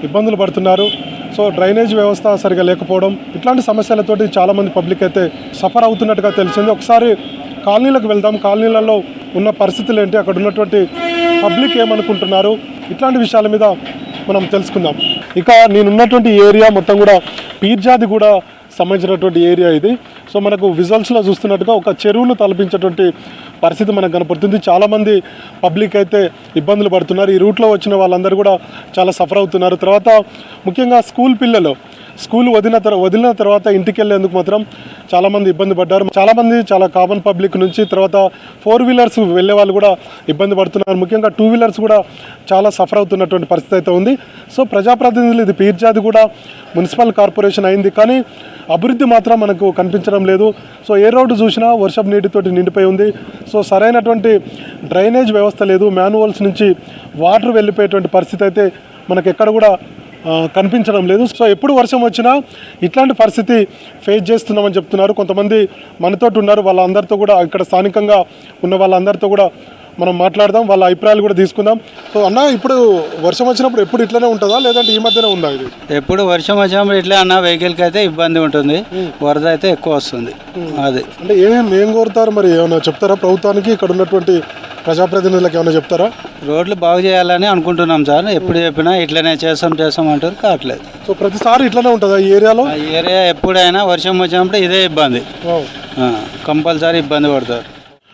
ఇబ్బందులు పడుతున్నారు. సో డ్రైనేజ్ వ్యవస్థ సరిగా లేకపోవడం, ఇట్లాంటి సమస్యలతోటి చాలామంది పబ్లిక్ అయితే సఫర్ అవుతున్నట్టుగా తెలిసింది. ఒకసారి కాలనీలకు వెళ్దాం. కాలనీలలో ఉన్న పరిస్థితులు ఏంటి, అక్కడ ఉన్నటువంటి పబ్లిక్ ఏమనుకుంటున్నారు, ఇట్లాంటి విషయాల మీద మనం తెలుసుకుందాం. ఇక నేనున్నటువంటి ఏరియా మొత్తం కూడా పీర్జాదిగూడ సంబంధించినటువంటి ఏరియా ఇది. సో మనకు విజువల్స్లో చూస్తున్నట్టుగా ఒక చెరువును తలపించేటువంటి పరిస్థితి మనకు కనపడుతుంది. చాలామంది పబ్లిక్ అయితే ఇబ్బందులు పడుతున్నారు. ఈ రూట్లో వచ్చిన వాళ్ళందరూ కూడా చాలా సఫర్ అవుతున్నారు. తర్వాత ముఖ్యంగా స్కూల్ పిల్లలు స్కూల్ వదిలిన తర్వాత ఇంటికి వెళ్ళేందుకు మాత్రం చాలామంది ఇబ్బంది పడ్డారు. చాలా కామన్ పబ్లిక్ నుంచి తర్వాత 4 వీలర్స్ వెళ్ళే వాళ్ళు కూడా ఇబ్బంది పడుతున్నారు. ముఖ్యంగా 2 వీలర్స్ కూడా చాలా సఫర్ అవుతున్నటువంటి పరిస్థితి అయితే ఉంది. సో ప్రజాప్రతినిధులు, ఇది పీర్జాదిగూడ మున్సిపల్ కార్పొరేషన్ అయింది, కానీ అభివృద్ధి మాత్రం మనకు కనిపించడం లేదు. సో ఏ రోడ్డు చూసినా వర్షపు నీటితోటి నిండిపోయి ఉంది. సో సరైనటువంటి డ్రైనేజ్ వ్యవస్థ లేదు. మాన్యువల్స్ నుంచి వాటర్ వెళ్ళిపోయేటువంటి పరిస్థితి అయితే మనకు ఎక్కడ కూడా కనిపించడం లేదు. సో ఎప్పుడు వర్షం వచ్చినా ఇట్లాంటి పరిస్థితి ఫేస్ చేస్తున్నామని చెప్తున్నారు. కొంతమంది మనతోటి ఉన్నారు. వాళ్ళందరితో కూడా, ఇక్కడ స్థానికంగా ఉన్న వాళ్ళందరితో కూడా మనం మాట్లాడదాం, వాళ్ళ అభిప్రాయాలు కూడా తీసుకుందాం. సో అన్న, ఇప్పుడు వర్షం వచ్చినప్పుడు ఎప్పుడు ఇట్లనే ఉంటుందా, లేదంటే ఈ మధ్యనే ఉందా ఇది? ఎప్పుడు వర్షం వచ్చినప్పుడు ఇట్లా అన్న, వెహికల్కి అయితే ఇబ్బంది ఉంటుంది, వరద అయితే ఎక్కువ వస్తుంది. అది అంటే ఏం కోరుతారు మరి, ఏమైనా చెప్తారా ప్రభుత్వానికి? ఇక్కడ ఉన్నటువంటి ప్రజాప్రతినిధులకు ఏమైనా చెప్తారా? రోడ్లు బాగు చేయాలని అనుకుంటున్నాం సార్. ఎప్పుడు చెప్పినా ఇట్లనే చేస్తాం అంటారు, కావట్లేదు. సో ప్రతిసారి ఇట్లనే ఉంటుందా ఈ ఏరియాలో? ఈ ఏరియా ఎప్పుడైనా వర్షం వచ్చినప్పుడు ఇదే ఇబ్బంది, కంపల్సరీ ఇబ్బంది పడతారు.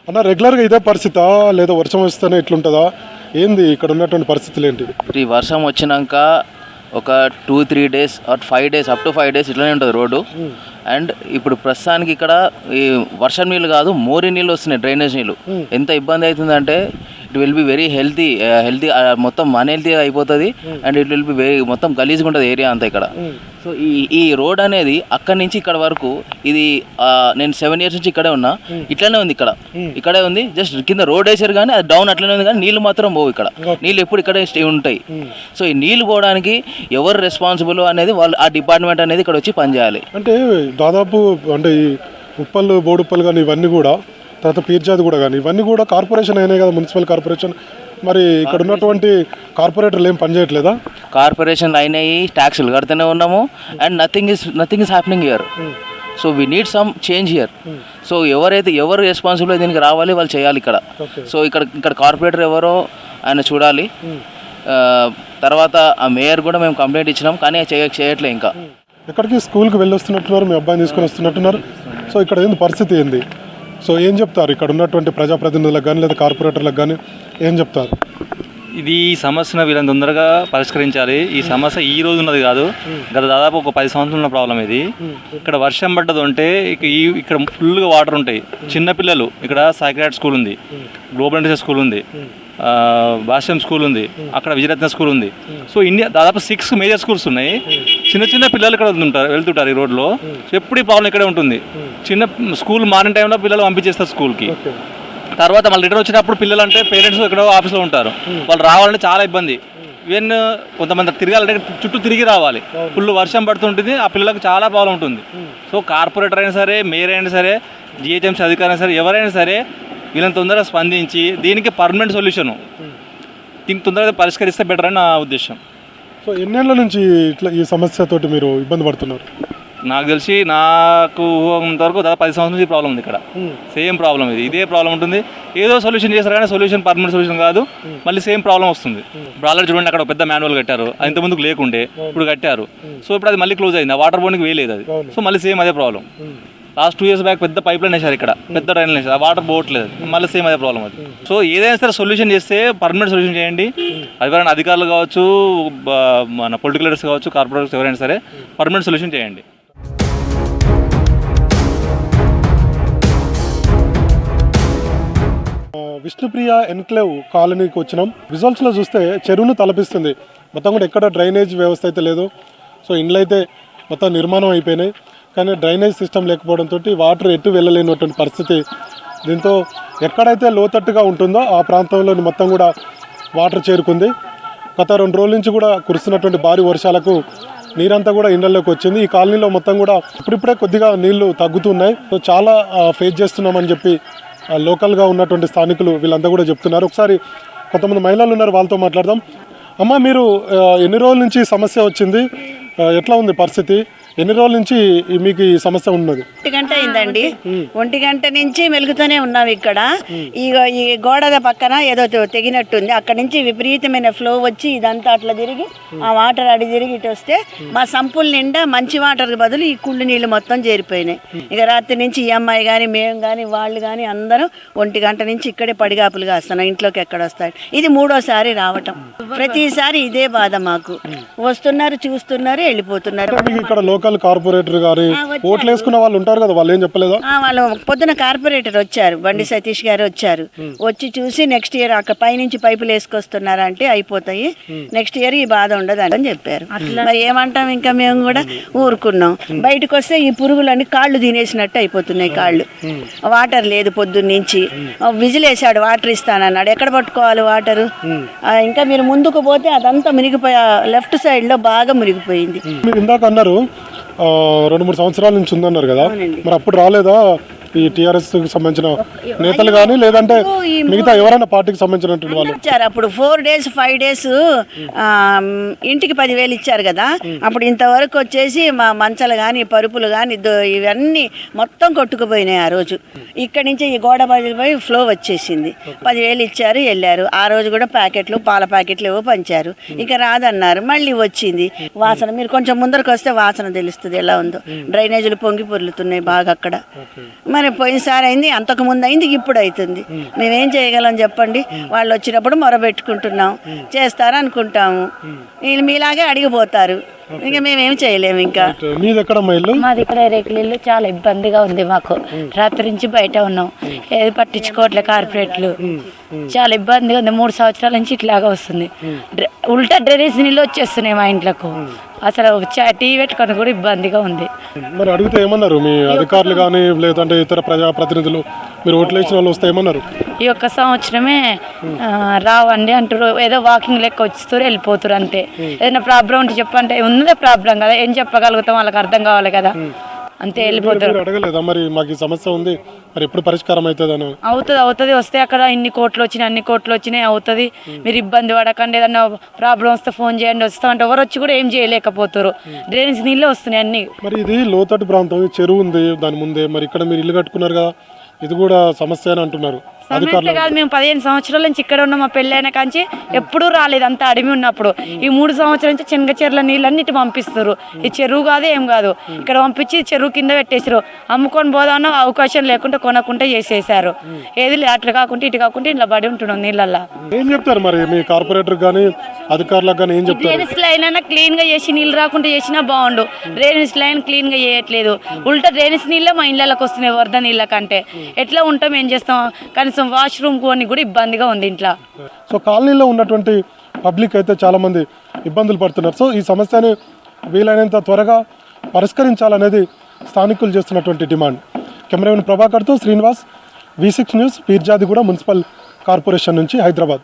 అన్న, రెగ్యులర్గా ఇదే పరిస్థితా, లేదా వర్షం వస్తేనే ఇట్లుంటుందా? ఏంది ఇక్కడ ఉన్నటువంటి పరిస్థితులు ఏంటి? ఈ వర్షం వచ్చినాక ఒక 2-3 days or 5 days, up to 5 days ఇట్లనే ఉంటుంది రోడ్డు. అండ్ ఇప్పుడు ప్రస్తుతానికి ఇక్కడ ఈ వర్షం నీళ్ళు కాదు, మోరీ నీళ్ళు వస్తున్నాయి, డ్రైనేజ్ నీళ్ళు. ఎంత ఇబ్బంది అవుతుందంటే it will be very healthy మొత్తం అన్హెల్తీగా అయిపోతుంది. And it will be very మొత్తం గలీజ్గా ఉంటుంది ఏరియా అంతా ఇక్కడ. సో ఈ రోడ్ అనేది అక్కడి నుంచి ఇక్కడ వరకు, ఇది నేను 7 years నుంచి ఇక్కడే ఉన్నా, ఇట్లనే ఉంది, ఇక్కడే ఉంది. జస్ట్ కింద రోడ్ వేసారు కానీ అది డౌన్ అట్లనే ఉంది, కానీ నీళ్ళు మాత్రం పోవు. ఇక్కడ నీళ్ళు ఎప్పుడు ఇక్కడే ఉంటాయి. సో ఈ నీళ్ళు పోవడానికి ఎవరు రెస్పాన్సిబుల్ అనేది వాళ్ళు, ఆ డిపార్ట్మెంట్ అనేది ఇక్కడ వచ్చి పనిచేయాలి. అంటే దాదాపు అంటే ఈ ఉప్పల్, బోడుప్పల్ కానీ ఇవన్నీ కూడా, తర్వాత పీర్జాదిగూడ కానీ ఇవన్నీ కూడా కార్పొరేషన్ అయినాయి కదా, మున్సిపల్ కార్పొరేషన్. మరి ఇక్కడ ఉన్నటువంటి కార్పొరేటర్లు ఏం పనిచేయట్లేదా? కార్పొరేషన్లు అయినాయి, ట్యాక్సులు కడుతూనే ఉన్నాము, and nothing is happening here. So we need some change here. So ఎవరు రెస్పాన్సిబుల్ దీనికి రావాలి, వాళ్ళు చేయాలి ఇక్కడ. సో ఇక్కడ కార్పొరేటర్ ఎవరో ఆయన చూడాలి. తర్వాత ఆ మేయర్ కూడా మేము కంప్లైంట్ ఇచ్చినాం, కానీ చేయట్లే ఇంకా. ఎక్కడికి స్కూల్కి వెళ్ళి వస్తున్నట్టున్నారు, మీ అబ్బాయిని తీసుకొని వస్తున్నట్టున్నారు. సో ఇక్కడ ఏంది పరిస్థితి ఏంది? సో ఏం చెప్తారు ఇక్కడ ఉన్నటువంటి ప్రజాప్రతినిధులకు కానీ లేదా కార్పొరేటర్లకు కానీ ఏం చెప్తారు? ఇది ఈ సమస్యను వీళ్ళని తొందరగా పరిష్కరించాలి. ఈ సమస్య ఈ రోజు ఉన్నది కాదు, గత దాదాపు ఒక 10 సంవత్సరాల ఉన్న ప్రాబ్లం ఇది. ఇక్కడ వర్షం పడ్డది ఉంటే ఇక్కడ ఫుల్గా వాటర్ ఉంటాయి. చిన్నపిల్లలు ఇక్కడ సైక్రాట్ స్కూల్ ఉంది, గ్లోబల్ ఇంటర్నేషనల్ స్కూల్ ఉంది, భాష్యం స్కూల్ ఉంది, అక్కడ విజయరత్న స్కూల్ ఉంది. సో ఇండియా దాదాపు 6 మేజర్ స్కూల్స్ ఉన్నాయి. చిన్న చిన్న పిల్లలు ఇక్కడ వెళ్తుంటారు ఈ రోడ్లో. ఎప్పుడు ఈ ప్రాబ్లం ఇక్కడే ఉంటుంది. చిన్న స్కూల్ మారిన టైంలో పిల్లలు పంపించేస్తారు స్కూల్కి. తర్వాత మళ్ళీ రిటర్న్ వచ్చినప్పుడు పిల్లలు అంటే పేరెంట్స్ ఇక్కడ ఆఫీస్లో ఉంటారు, వాళ్ళు రావాలంటే చాలా ఇబ్బంది. ఈవెన్ కొంతమంది తిరగాలంటే చుట్టూ తిరిగి రావాలి. ఫుల్ వర్షం పడుతుంటుంది, ఆ పిల్లలకు చాలా ప్రాబ్లం ఉంటుంది. సో కార్పొరేటర్ అయినా సరే, మేయర్ అయినా సరే, జిహెచ్ఎంసీ అధికారి అయినా సరే, ఎవరైనా సరే వీళ్ళని తొందరగా స్పందించి దీనికి పర్మనెంట్ సొల్యూషను దీనికి తొందరగా పరిష్కరిస్తే బెటర్ అని నా ఉద్దేశం. సో ఎన్నేళ్ళ నుంచి ఇట్లా ఈ సమస్యతోటి మీరు ఇబ్బంది పడుతున్నారు? నాకు తెలిసి నాకు వరకు దాదాపు 10 సంవత్సరాల నుంచి ప్రాబ్లం ఉంది ఇక్కడ. సేమ్ ప్రాబ్లం ఇదే ప్రాబ్లం ఉంటుంది. ఏదో సొల్యూషన్ చేస్తారు కానీ సొల్యూషన్ పర్మనెంట్ సొల్యూషన్ కాదు, మళ్ళీ సేమ్ ప్రాబ్లం వస్తుంది. ఇప్పుడు ఆల్రెడీ చూడండి అక్కడ పెద్ద మాన్యువల్ కట్టారు, అది ఇంతకుముందుకు లేకుండే ఇప్పుడు కట్టారు. సో ఇప్పుడు అది మళ్ళీ క్లోజ్ అయింది, ఆ వాటర్ బోర్డ్కి వేయలేదు అది. సో మళ్ళీ సేమ్ అదే ప్రాబ్లం. లాస్ట్ 2 years బ్యాక్ పెద్ద పైప్ లైన్ వేసారు ఇక్కడ, పెద్ద డ్రైన్ వేసారు, ఆ వాటర్ పోవట్లేదు, మళ్ళీ సేమ్ అదే ప్రాబ్లం అది. సో ఏదైనా సరే సొల్యూషన్ చేస్తే పర్మనెంట్ సొల్యూషన్ చేయండి. ఎవరైనా అధికారులు కావచ్చు, మన పొలిటికల్ లీడర్స్ కావచ్చు, కార్పొరేటర్స్ ఎవరైనా సరే పర్మనెంట్ సొల్యూషన్ చేయండి. విష్ణుప్రియ ఎన్క్లేవ్ కాలనీకి వచ్చినాం. విజువల్స్లో చూస్తే చెరువును తలపిస్తుంది. మొత్తం కూడా ఎక్కడ డ్రైనేజ్ వ్యవస్థ అయితే లేదు. సో ఇండ్లు అయితే మొత్తం నిర్మాణం అయిపోయినాయి, కానీ డ్రైనేజ్ సిస్టమ్ లేకపోవడంతో వాటర్ ఎటు వెళ్ళలేనటువంటి పరిస్థితి. దీంతో ఎక్కడైతే లోతట్టుగా ఉంటుందో ఆ ప్రాంతంలో మొత్తం కూడా వాటర్ చేరుకుంది. గత 2 రోజుల నుంచి కూడా కురుస్తున్నటువంటి భారీ వర్షాలకు నీరంతా కూడా ఇళ్లలోకి వచ్చింది. ఈ కాలనీలో మొత్తం కూడా ఇప్పుడిప్పుడే కొద్దిగా నీళ్లు తగ్గుతున్నాయి. సో చాలా ఫేస్ చేస్తున్నామని చెప్పి లోకల్గా ఉన్నటువంటి స్థానికులు వీళ్ళంతా కూడా చెప్తున్నారు. ఒకసారి కొంతమంది మహిళలు ఉన్నారు, వాళ్ళతో మాట్లాడదాం. అమ్మ, మీరు ఎన్ని రోజుల నుంచి సమస్య వచ్చింది, ఎట్లా ఉంది పరిస్థితి? ఎన్ని రోజుల నుంచి మీకు ఈ సమస్య ఉన్నది? 1 గంట అయిందండి. 1 గంట నుంచి మెలుగుతూనే ఉన్నాం ఇక్కడ. ఈ గోడ పక్కన ఏదో తెగినట్టుంది, అక్కడ నుంచి విపరీతమైన ఫ్లో వచ్చి ఇదంతా అట్లా తిరిగి ఆ వాటర్ అడి తిరిగి ఇటు వస్తే మా సంపుల నిండా మంచి వాటర్ బదులు ఈ కుళ్ళు నీళ్ళు మొత్తం చేరిపోయినాయి. ఇక రాత్రి నుంచి ఈ అమ్మాయి కానీ మేము కానీ వాళ్ళు కానీ అందరం 1 గంట నుంచి ఇక్కడే పడిగాపులు కాస్తున్నాం. ఇంట్లోకి ఎక్కడ వస్తాయి. ఇది 3వసారి రావటం. ప్రతిసారి ఇదే బాధ మాకు. వస్తున్నారు, చూస్తున్నారు, వెళ్ళిపోతున్నారు. ఇక్కడ లోకల్ కార్పొరేటర్ గారు ఓట్లు వేసుకున్న వాళ్ళు ఉంటారు కదా, వాళ్ళు ఏం చెప్పలేదా? వాళ్ళు పొద్దున కార్పొరేటర్ వచ్చారు, బండి సతీష్ గారు వచ్చారు. వచ్చి చూసి నెక్స్ట్ ఇయర్ అక్కడ పైనుంచి పైపులు వేసుకొస్తున్నారంటే అయిపోతాయి, నెక్స్ట్ ఇయర్ ఈ బాధ ఉండదు అని చెప్పారు. మరి ఏమంటాం, ఇంకా మేము కూడా ఊరుకున్నాం. బయటకు వస్తే ఈ పురుగులన్నీ కాళ్ళు తినేసినట్టు అయిపోతున్నాయి. కాళ్ళు వాటర్ లేదు పొద్దున్నుంచి. విజిల్ వేసాడు, వాటర్ ఇస్తానన్నాడు, ఎక్కడ పట్టుకోవాలి వాటరు? ఇంకా మీరు ముందుకు పోతే అదంతా మునిగిపోయి లెఫ్ట్ సైడ్ లో బాగా మునిగిపోయింది. మీరు ఇందాక అన్నారు 2-3 సంవత్సరాల నుంచి ఉందన్నారు కదా, మరి అప్పుడు రాలేదా ఈ టీఆర్ఎస్ కి సంబంధించిన నేతలు కానీ లేదంటే మిగతా ఎవరైనా పార్టీకి సంబంధించినటువంటి వాళ్ళు ఇచ్చారు? అప్పుడు 4 days 5 days ఇంటికి 10,000 ఇచ్చారు కదా. అప్పుడు ఇంతవరకు వచ్చేసి మా మంచాలు కానీ పరుపులు కానీ ఇవన్నీ మొత్తం కొట్టుకుపోయినాయి. ఆ రోజు ఇక్కడి నుంచి ఈ గోడ పోయి ఫ్లో వచ్చేసింది. 10,000 ఇచ్చారు, వెళ్ళారు. ఆ రోజు కూడా ప్యాకెట్లు, పాల ప్యాకెట్లు ఏవో పంచారు. ఇక రాదన్నారు, మళ్ళీ వచ్చింది. వాసన మీరు కొంచెం ముందరకు వస్తే వాసన తెలుస్తుంది ఎలా ఉందో. డ్రైనేజీలు పొంగి పొర్లుతున్నాయి బాగా అక్కడ. మరి పోయినసారి అయింది, అంతకు ముందు అయింది, ఇప్పుడు అవుతుంది. మేమేం చేయగలం చెప్పండి? వాళ్ళు వచ్చినప్పుడు మొరబెట్టుకుంటున్నాం, చేస్తారు అనుకుంటాము, వీళ్ళు మీలాగే అడిగిపోతారు. ఇంకా మేమేం చేయలేము. ఇంకా మాది ఇక్కడ రేకులు, చాలా ఇబ్బందిగా ఉంది మాకు. రాత్రి నుంచి బయట ఉన్నాం, ఏది పట్టించుకోవట్లే కార్పొరేట్లు. చాలా ఇబ్బందిగా ఉంది. 3 సంవత్సరాల నుంచి ఇట్లాగా వస్తుంది. ఉల్టా డ్రైనేజ్ నీళ్ళు వచ్చేస్తున్నాయి మా ఇంట్లోకి. అసలు టీ పెట్టుకొని కూడా ఇబ్బందిగా ఉంది. మరి అడిగితే ఏమన్నారు మీ అధికారులు కానీ లేదంటే ఇతర ప్రజాప్రతినిధులు? మీరు ఓట్లు వేసిన వాళ్ళు వస్తే ఏమన్నారు? ఈ ఒక్క సంవత్సరమే రావండి అంటారు, ఏదో వాకింగ్ లెక్క వస్తారు వెళ్ళిపోతారు అంతే. ఏదైనా ప్రాబ్లం ఉంటే చెప్పంటే ఉన్నదే ప్రాబ్లం కదా, ఏం చెప్పగలుగుతాం, వాళ్ళకి అర్థం కావాలి కదా, అంతే వెళ్ళిపోతారు. అడగలేదా మరి మాకు ఈ సమస్య ఉంది, మరి ఎప్పుడు పరిష్కారం అవుతుంది? అవుతుంది వస్తే అక్కడ ఇన్ని కోట్లు వచ్చినాయి, అన్ని కోట్లు వచ్చినాయి, అవుతుంది, మీరు ఇబ్బంది పడకండి, ఏదన్నా ప్రాబ్లం వస్తే ఫోన్ చేయండి, వస్తామంటే ఎవరు వచ్చి కూడా ఏం చేయలేకపోతారు. డ్రైనేజ్ నీళ్ళే వస్తున్నాయి అన్ని. మరి ఇది లోతట్టు ప్రాంతం, చెరువు ఉంది దాని ముందే, మరి ఇక్కడ మీరు ఇల్లు కట్టుకున్నారు కదా, ఇది కూడా సమస్య అని అంటున్నారు. అధికారులు కాదు, మేము 15 సంవత్సరాల నుంచి ఇక్కడ ఉన్నాం. మా పెళ్ళైన కాంచి ఎప్పుడూ రాలేదు, అంతా అడిమి ఉన్నప్పుడు. ఈ 3 సంవత్సరాల నుంచి చెనగచెర్ల నీళ్ళన్నిటి పంపిస్తారు. ఈ చెరువు కాదు ఏం కాదు, ఇక్కడ పంపించి చెరువు కింద పెట్టేసారు. అమ్ముకొని పోదామన్న అవకాశం లేకుండా కొనకుండా చేసేసారు. ఏది అట్లా కాకుండా ఇటు కాకుండా ఇట్లా పడి ఉంటున్నాం నీళ్ళల్లో. ఏం చెప్తారు మరి మీ కార్పొరేటర్ కానీ అధికారులకు కానీ ఏం చెప్తారు? డ్రైనేజ్ లైన్ అయినా క్లీన్ గా చేసి నీళ్ళు రాకుండా చేసినా బాగుండు. డ్రైనేజ్ లైన్ క్లీన్ గా చేయట్లేదు. ఉల్టా డ్రైనేజ్ నీళ్ళే మా ఇళ్ళకి వస్తున్నాయి వరద నీళ్ళ కంటే. ఎట్లా ఉంటాం, ఏం చేస్తాం? కనీసం వాష్రూమ్ కొని కూడా ఇబ్బందిగా ఉంది ఇంట్లో. సో కాలనీలో ఉన్నటువంటి పబ్లిక్ అయితే చాలామంది ఇబ్బందులు పడుతున్నారు. సో ఈ సమస్యని వీలైనంత త్వరగా పరిష్కరించాలనేది స్థానికులు చేస్తున్నటువంటి డిమాండ్. కెమెరామెన్ ప్రభాకర్తో Srinivas, V6 news, Peerzadiguda municipal corporation నుంచి హైదరాబాద్.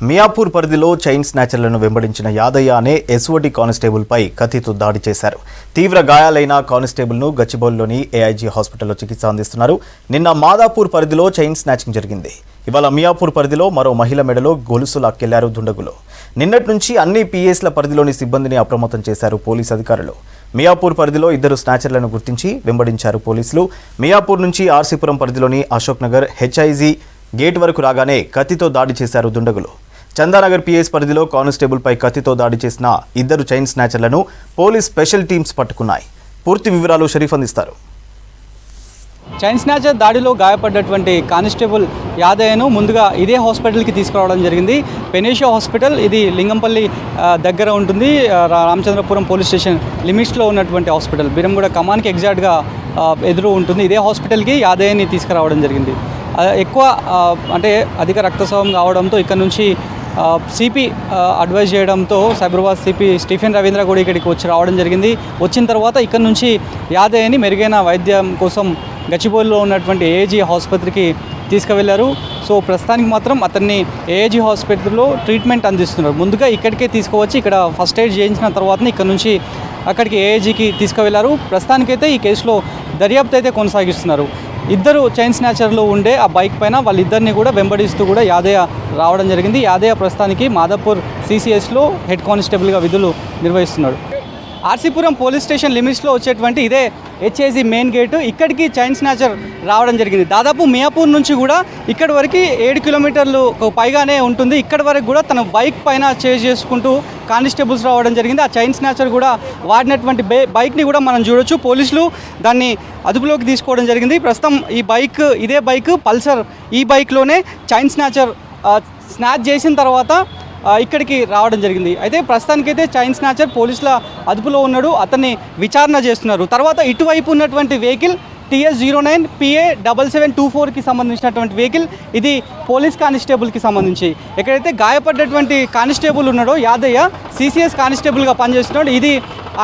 మియాపూర్ పరిధిలో చైన్ స్నాచర్లను వెంబడించిన యాదయ్య అనే ఎస్ఓటి కానిస్టేబుల్పై కత్తితో దాడి చేశారు. తీవ్ర గాయాలైన కానిస్టేబుల్ను గచ్చిబౌలిలోని ఏఐజీ హాస్పిటల్లో చికిత్స అందిస్తున్నారు. నిన్న మాదాపూర్ పరిధిలో చైన్ స్నాచింగ్ జరిగింది. ఇవాళ మియాపూర్ పరిధిలో మరో మహిళ మెడలో గొలుసు లాక్కెళ్లారు దుండగులు. నిన్నటి నుంచి అన్ని పిఎస్ల పరిధిలోని సిబ్బందిని అప్రమత్తం చేశారు పోలీసు అధికారులు. మియాపూర్ పరిధిలో 2 స్నాచర్లను గుర్తించి వెంబడించారు పోలీసులు. మియాపూర్ నుంచి ఆర్సీపురం పరిధిలోని అశోక్ నగర్ హెచ్ఐజీ గేట్ వరకు రాగానే కత్తితో దాడి చేశారు దుండగులు. చందానగర్ పిఎస్ పరిధిలో కానిస్టేబుల్పై కత్తితో దాడి చేసిన 2 చైన్ స్నాచర్లను పోలీస్ స్పెషల్ టీమ్స్ పట్టుకున్నాయి. పూర్తి వివరాలు షరీఫ్ అందిస్తారు. చైన్ స్నాచర్ దాడిలో గాయపడ్డటువంటి కానిస్టేబుల్ యాదయ్యను ముందుగా ఇదే హాస్పిటల్కి తీసుకురావడం జరిగింది. పెనేషియా హాస్పిటల్, ఇది లింగంపల్లి దగ్గర ఉంటుంది. రామచంద్రపురం పోలీస్ స్టేషన్ లిమిట్స్లో ఉన్నటువంటి హాస్పిటల్, బిరంగూడ కమాన్కి ఎగ్జాక్ట్గా ఎదురు ఉంటుంది. ఇదే హాస్పిటల్కి యాదయ్యని తీసుకురావడం జరిగింది. ఎక్కువ అంటే అధిక రక్తస్రావం కావడంతో ఇక్కడ నుంచి సిపి అడ్వైజ్ చేయడంతో సైబరాబాద్ సిపి స్టీఫెన్ రవీంద్ర కూడా ఇక్కడికి వచ్చి రావడం జరిగింది. వచ్చిన తర్వాత ఇక్కడ నుంచి యాదయ్యని మెరుగైన వైద్యం కోసం గచ్చిబౌలిలో ఉన్నటువంటి ఏఏజీ ఆసుపత్రికి తీసుకువెళ్లారు. సో ప్రస్తుతానికి మాత్రం అతన్ని ఏఏజీ హాస్పిటల్లో ట్రీట్మెంట్ అందిస్తున్నారు. ముందుగా ఇక్కడికే తీసుకువచ్చి ఇక్కడ ఫస్ట్ ఎయిడ్ చేయించిన తర్వాత ఇక్కడ నుంచి అక్కడికి ఏఏజీకి తీసుకువెళ్లారు. ప్రస్తుతానికైతే ఈ కేసులో దర్యాప్తు అయితే కొనసాగిస్తున్నారు. 2 చైన్ స్నాచర్లు ఉండే ఆ బైక్ పైన వాళ్ళిద్దరిని కూడా వెంబడిస్తూ కూడా యాదయ్య రావడం జరిగింది. యాదయ్య ప్రస్తుతానికి మాదాపూర్ సిసిఎస్లో హెడ్ కానిస్టేబుల్గా విధులు నిర్వహిస్తున్నాడు. ఆర్సీపురం పోలీస్ స్టేషన్ లిమిట్స్లో వచ్చేటువంటి ఇదే హెచ్ఐజీ మెయిన్ గేటు, ఇక్కడికి చైన్ స్నాచర్ రావడం జరిగింది. దాదాపు మియాపూర్ నుంచి కూడా ఇక్కడి వరకు 7 కిలోమీటర్లు పైగానే ఉంటుంది. ఇక్కడి వరకు కూడా తన బైక్ పైన చేజ్ చేసుకుంటూ కానిస్టేబుల్స్ రావడం జరిగింది. ఆ చైన్ స్నాచర్ కూడా వాడినటువంటి బైక్ని కూడా మనం చూడొచ్చు. పోలీసులు దాన్ని అదుపులోకి తీసుకోవడం జరిగింది. ప్రస్తుతం ఈ బైక్, ఇదే బైక్ పల్సర్, ఈ బైక్లోనే చైన్ స్నాచర్ స్నాచ్ చేసిన తర్వాత ఇక్కడికి రావడం జరిగింది. అయితే ప్రస్తుతానికైతే చైన్ స్నాచర్ పోలీసుల అదుపులో ఉన్నాడు, అతన్ని విచారణ చేస్తున్నారు. తర్వాత ఇటువైపు ఉన్నటువంటి వెహికల్ TS09 PA 7724కి సంబంధించినటువంటి వెహికల్, ఇది పోలీస్ కానిస్టేబుల్కి సంబంధించి. ఎక్కడైతే గాయపడ్డటువంటి కానిస్టేబుల్ ఉన్నాడో యాదయ్య సిసిఎస్ కానిస్టేబుల్గా పనిచేస్తున్నాడు, ఇది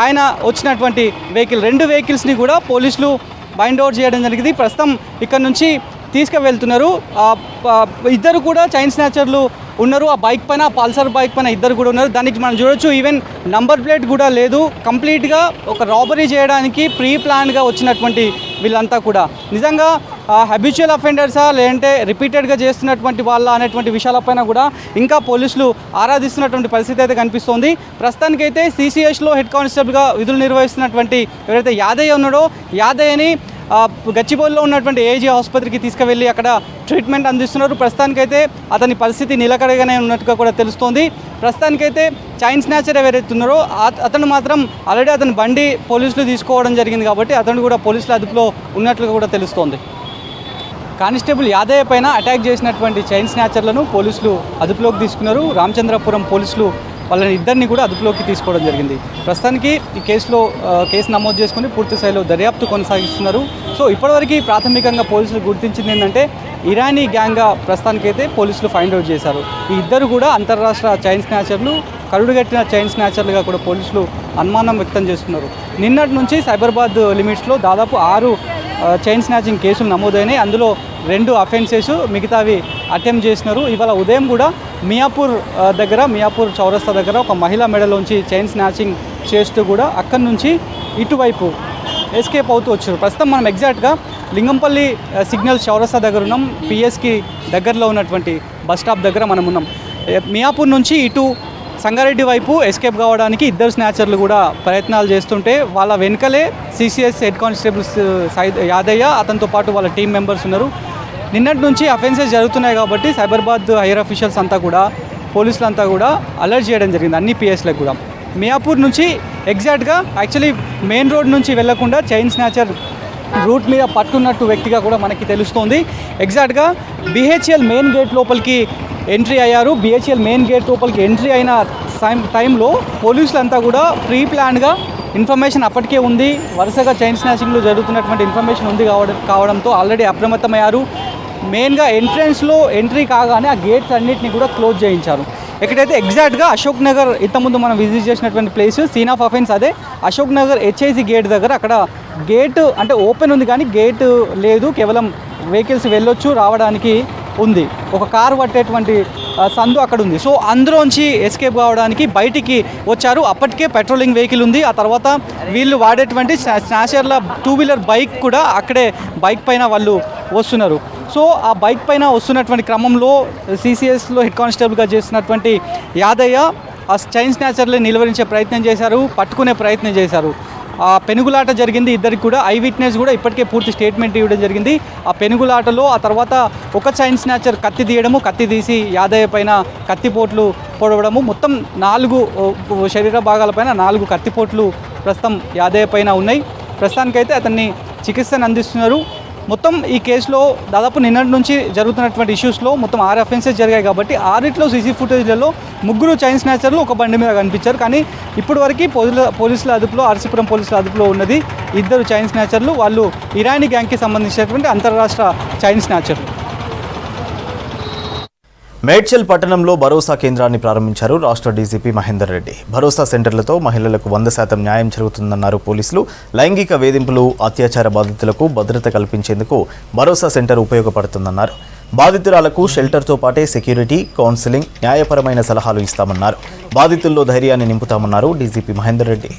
ఆయన వచ్చినటువంటి వెహికల్. 2 వెహికల్స్ని కూడా పోలీసులు బైండ్ ఓవర్ చేయడం జరిగింది. ప్రస్తుతం ఇక్కడ నుంచి తీసుకువెళ్తున్నారు. 2 కూడా చైన్ స్నాచర్లు ఉన్నారు. ఆ బైక్ పైన, పల్సర్ బైక్ పైన 2 కూడా ఉన్నారు. దానికి మనం చూడొచ్చు, ఈవెన్ నంబర్ ప్లేట్ కూడా లేదు. కంప్లీట్గా ఒక రాబరీ చేయడానికి ప్రీ ప్లాన్గా వచ్చినటువంటి వీళ్ళంతా కూడా నిజంగా హ్యాబిచువల్ అఫెండర్సా లేదంటే రిపీటెడ్గా చేస్తున్నటువంటి వాళ్ళ అనేటువంటి విషయాలపైన కూడా ఇంకా పోలీసులు ఆరాధిస్తున్నటువంటి పరిస్థితి అయితే కనిపిస్తోంది. ప్రస్తుతానికైతే సిసిఎస్లో హెడ్ కానిస్టేబుల్గా విధులు నిర్వహిస్తున్నటువంటి ఎవరైతే యాదయ్య ఉన్నాడో, యాదయ్యని గచ్చిబౌలిలో ఉన్నటువంటి ఏజీ ఆసుపత్రికి తీసుకువెళ్ళి అక్కడ ట్రీట్మెంట్ అందిస్తున్నారు. ప్రస్తుతానికైతే అతని పరిస్థితి నిలకడగానే ఉన్నట్టుగా కూడా తెలుస్తోంది. ప్రస్తుతానికైతే చైన్ స్నాచర్ ఎవరైతే ఉన్నారో అతను మాత్రం ఆల్రెడీ అతని బండి పోలీసులు తీసుకోవడం జరిగింది కాబట్టి అతను కూడా పోలీసుల అదుపులో ఉన్నట్లుగా కూడా తెలుస్తోంది. కానిస్టేబుల్ యాదయ్య పైన అటాక్ చేసినటువంటి చైన్ స్నాచర్లను పోలీసులు అదుపులోకి తీసుకున్నారు. రామచంద్రపురం పోలీసులు వాళ్ళని 2 కూడా అదుపులోకి తీసుకోవడం జరిగింది. ప్రస్తుతానికి ఈ కేసు నమోదు చేసుకుని పూర్తి స్థాయిలో దర్యాప్తు కొనసాగిస్తున్నారు. సో ఇప్పటివరకు ప్రాథమికంగా పోలీసులు గుర్తించింది ఏంటంటే ఇరానీ గ్యాంగ్గా ప్రస్తుతానికైతే పోలీసులు ఫైండ్ అవుట్ చేశారు. ఈ 2 కూడా అంతర్రాష్ట్ర చైన్ స్నాచర్లు, కరుడుగట్టిన చైన్ స్నాచర్లుగా కూడా పోలీసులు అనుమానం వ్యక్తం చేస్తున్నారు. నిన్నటి నుంచి సైబరాబాద్ లిమిట్స్లో దాదాపు 6 చైన్ స్నాచింగ్ కేసులు నమోదైనాయి. అందులో 2 అఫెన్సెస్, మిగతావి అటెంప్ట్ చేసినారు. ఇవాళ ఉదయం కూడా మియాపూర్ చౌరస్తా దగ్గర ఒక మహిళా మెడలోంచి చైన్ స్నాచింగ్ చేస్తూ కూడా అక్కడి నుంచి ఇటువైపు ఎస్కేప్ అవుతూ వచ్చారు. ప్రస్తుతం మనం ఎగ్జాక్ట్గా లింగంపల్లి సిగ్నల్స్ చౌరస్తా దగ్గర ఉన్నాం. పిఎస్కి దగ్గరలో ఉన్నటువంటి బస్ స్టాప్ దగ్గర మనం ఉన్నాం. మియాపూర్ నుంచి ఇటు సంగారెడ్డి వైపు ఎస్కేప్ కావడానికి ఇద్దరు స్నాచర్లు కూడా ప్రయత్నాలు చేస్తుంటే వాళ్ళ వెనుకలే సిసిఎస్ హెడ్ కానిస్టేబుల్స్ యాదయ్య అతనితో పాటు వాళ్ళ టీం మెంబర్స్ ఉన్నారు. నిన్నటి నుంచి అఫెన్సెస్ జరుగుతున్నాయి కాబట్టి సైబరాబాద్ హైయర్ అఫీషియల్స్ అంతా కూడా పోలీసులంతా కూడా అలర్ట్ చేయడం జరిగింది అన్ని పిఎస్లకు కూడా. మియాపూర్ నుంచి ఎగ్జాక్ట్గా యాక్చువల్లీ మెయిన్ రోడ్ నుంచి వెళ్లకుండా చైన్ స్నాచర్ రూట్ మీద పట్టుకున్నట్టు వ్యక్తిగా కూడా మనకి తెలుస్తోంది. ఎగ్జాక్ట్గా బిహెచ్ఎల్ మెయిన్ గేట్ లోపలికి ఎంట్రీ అయ్యారు. బిహెచ్ఎల్ మెయిన్ గేట్ లోపలికి ఎంట్రీ అయిన టైంలో పోలీసులంతా కూడా ప్రీ ప్లాన్గా ఇన్ఫర్మేషన్ అప్పటికే ఉంది, వరుసగా చైన్ స్నాచింగ్లు జరుగుతున్నటువంటి ఇన్ఫర్మేషన్ ఉంది కావడంతో ఆల్రెడీ అప్రమత్తమయ్యారు. మెయిన్గా ఎంట్రన్స్లో ఎంట్రీ కాగానే ఆ గేట్స్ అన్నింటినీ కూడా క్లోజ్ చేయించారు. ఎక్కడైతే ఎగ్జాక్ట్గా అశోక్ నగర్ ఇంతకుముందు మనం విజిట్ చేసినటువంటి ప్లేస్ సీన్ ఆఫ్ అఫెన్స్ అదే అశోక్ నగర్ హెచ్ఐసి గేట్ దగ్గర అక్కడ గేట్ అంటే ఓపెన్ ఉంది కానీ గేట్ లేదు, కేవలం వెహికల్స్ వెళ్ళొచ్చు రావడానికి ఉంది. ఒక కారు పట్టేటువంటి సందు అక్కడ ఉంది. సో అందులోంచి ఎస్కేప్ కావడానికి బయటికి వచ్చారు. అప్పటికే పెట్రోలింగ్ వెహికల్ ఉంది. ఆ తర్వాత వీళ్ళు వాడేటువంటి స్నాచర్ల 2-వీలర్ బైక్ కూడా అక్కడే బైక్ పైన వాళ్ళు వస్తున్నారు. సో ఆ బైక్ పైన వస్తున్నటువంటి క్రమంలో సిసిఎస్లో హెడ్ కానిస్టేబుల్గా చేస్తున్నటువంటి యాదయ్య ఆ చైన్ స్నాచర్లు నిలువరించే ప్రయత్నం చేశారు, పట్టుకునే ప్రయత్నం చేశారు. ఆ పెనుగులాట జరిగింది ఇద్దరికి కూడా. ఐ విట్నెస్ కూడా ఇప్పటికే పూర్తి స్టేట్మెంట్ ఇవ్వడం జరిగింది. ఆ పెనుగులాటలో ఆ తర్వాత ఒక చైన్ స్నాచర్ కత్తి తీయడము, కత్తి తీసి యాదయ్య పైన కత్తిపోట్లు పొడవడము, మొత్తం 4 శరీర భాగాలపైన 4 కత్తిపోట్లు ప్రస్తుతం యాదయ్య పైన ఉన్నాయి. ప్రస్తుతానికైతే అతన్ని చికిత్సను అందిస్తున్నారు. మొత్తం ఈ కేసులో దాదాపు నిన్నటి నుంచి జరుగుతున్నటువంటి ఇష్యూస్లో మొత్తం 6 అఫెన్సెస్ జరిగాయి కాబట్టి 6 సీసీ ఫుటేజ్లలో 3 చైన్ స్నాచర్లు ఒక బండి మీద కనిపించారు. కానీ ఇప్పటి వరకు పోలీసుల అదుపులో ఆర్సీపురం పోలీసుల అదుపులో ఉన్నది 2 చైన్ స్నాచర్లు. వాళ్ళు ఇరానీ గ్యాంగ్కి సంబంధించినటువంటి అంతర్రాష్ట్ర చైన్ స్నాచర్లు. మేడ్చల్ పట్టణంలో భరోసా కేంద్రాన్ని ప్రారంభించారు రాష్ట్ర డీజీపీ మహేందర్ రెడ్డి. భరోసా సెంటర్లతో మహిళలకు 100% న్యాయం జరుగుతుందన్నారు పోలీసులు. లైంగిక వేధింపులు, అత్యాచార బాధితులకు భద్రత కల్పించేందుకు భరోసా సెంటర్ ఉపయోగపడుతుందన్నారు. బాధితురాలకు షెల్టర్తో పాటే సెక్యూరిటీ, కౌన్సిలింగ్, న్యాయపరమైన సలహాలు ఇస్తామన్నారు. బాధితుల్లో ధైర్యాన్ని నింపుతామన్నారు DGP Mahender Reddy.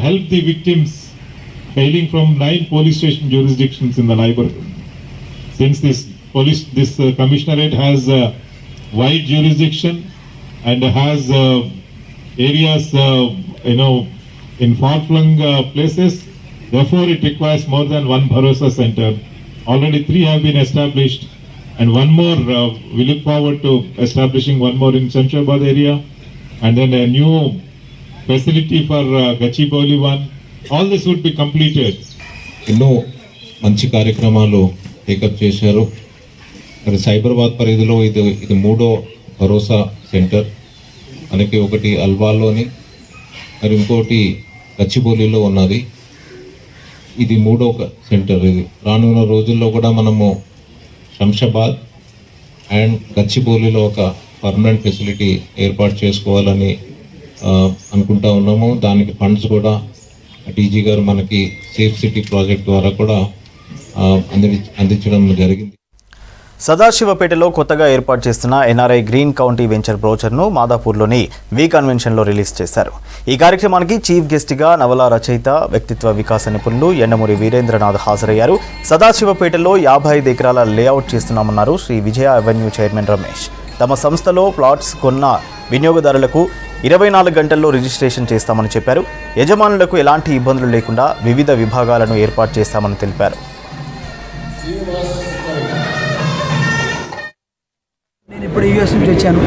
Help the victims hailing from 9 police station jurisdictions in the neighborhood. Since this commissionerate has wide jurisdiction and has areas in far-flung places, therefore it requires more than one Bharosa center. Already 3 have been established and one more, we look forward to establishing one more in Shamshabad area and then a new facility for Gachibowli one. All this would be completed. ఎన్నో మంచి కార్యక్రమాలు టేకప్ చేశారు. మరి సైబరాబాద్ పరిధిలో ఇది 3వ భరోసా సెంటర్. మనకి ఒకటి అల్వాల్లోని మరి ఇంకోటి గచ్చిబౌలిలో ఉన్నది. ఇది 3వ సెంటర్. ఇది రానున్న రోజుల్లో కూడా మనము శంషాబాద్ అండ్ గచ్చిబౌలిలో ఒక పర్మనెంట్ ఫెసిలిటీ ఏర్పాటు చేసుకోవాలని అనుకుంటా ఉన్నాము. దానికి ఫండ్స్ కూడా డీజీ గారు మనకి సేఫ్ సిటీ ప్రాజెక్ట్ ద్వారా కూడా అందించడం జరిగింది. సదాశివపేటలో కొత్తగా ఏర్పాటు చేస్తున్న ఎన్ఆర్ఐ గ్రీన్ కౌంటీ వెంచర్ బ్రోచర్ను మాదాపూర్లోని వి కన్వెన్షన్లో రిలీజ్ చేశారు. ఈ కార్యక్రమానికి చీఫ్ గెస్ట్గా నవల రచయిత, వ్యక్తిత్వ వికాస నిపుణులు ఎండమూరి వీరేంద్రనాథ్ హాజరయ్యారు. సదాశివపేటలో 55 ఎకరాల లేఅవుట్ చేస్తున్నామన్నారు శ్రీ విజయ అవెన్యూ చైర్మన్ రమేష్. తమ సంస్థలో ప్లాట్స్ కొన్న వినియోగదారులకు 24 గంటల్లో రిజిస్ట్రేషన్ చేస్తామని చెప్పారు. యజమానులకు ఎలాంటి ఇబ్బందులు లేకుండా వివిధ విభాగాలను ఏర్పాటు చేస్తామని తెలిపారు. నేను ఇప్పుడు యూఎస్ నుంచి వచ్చాను.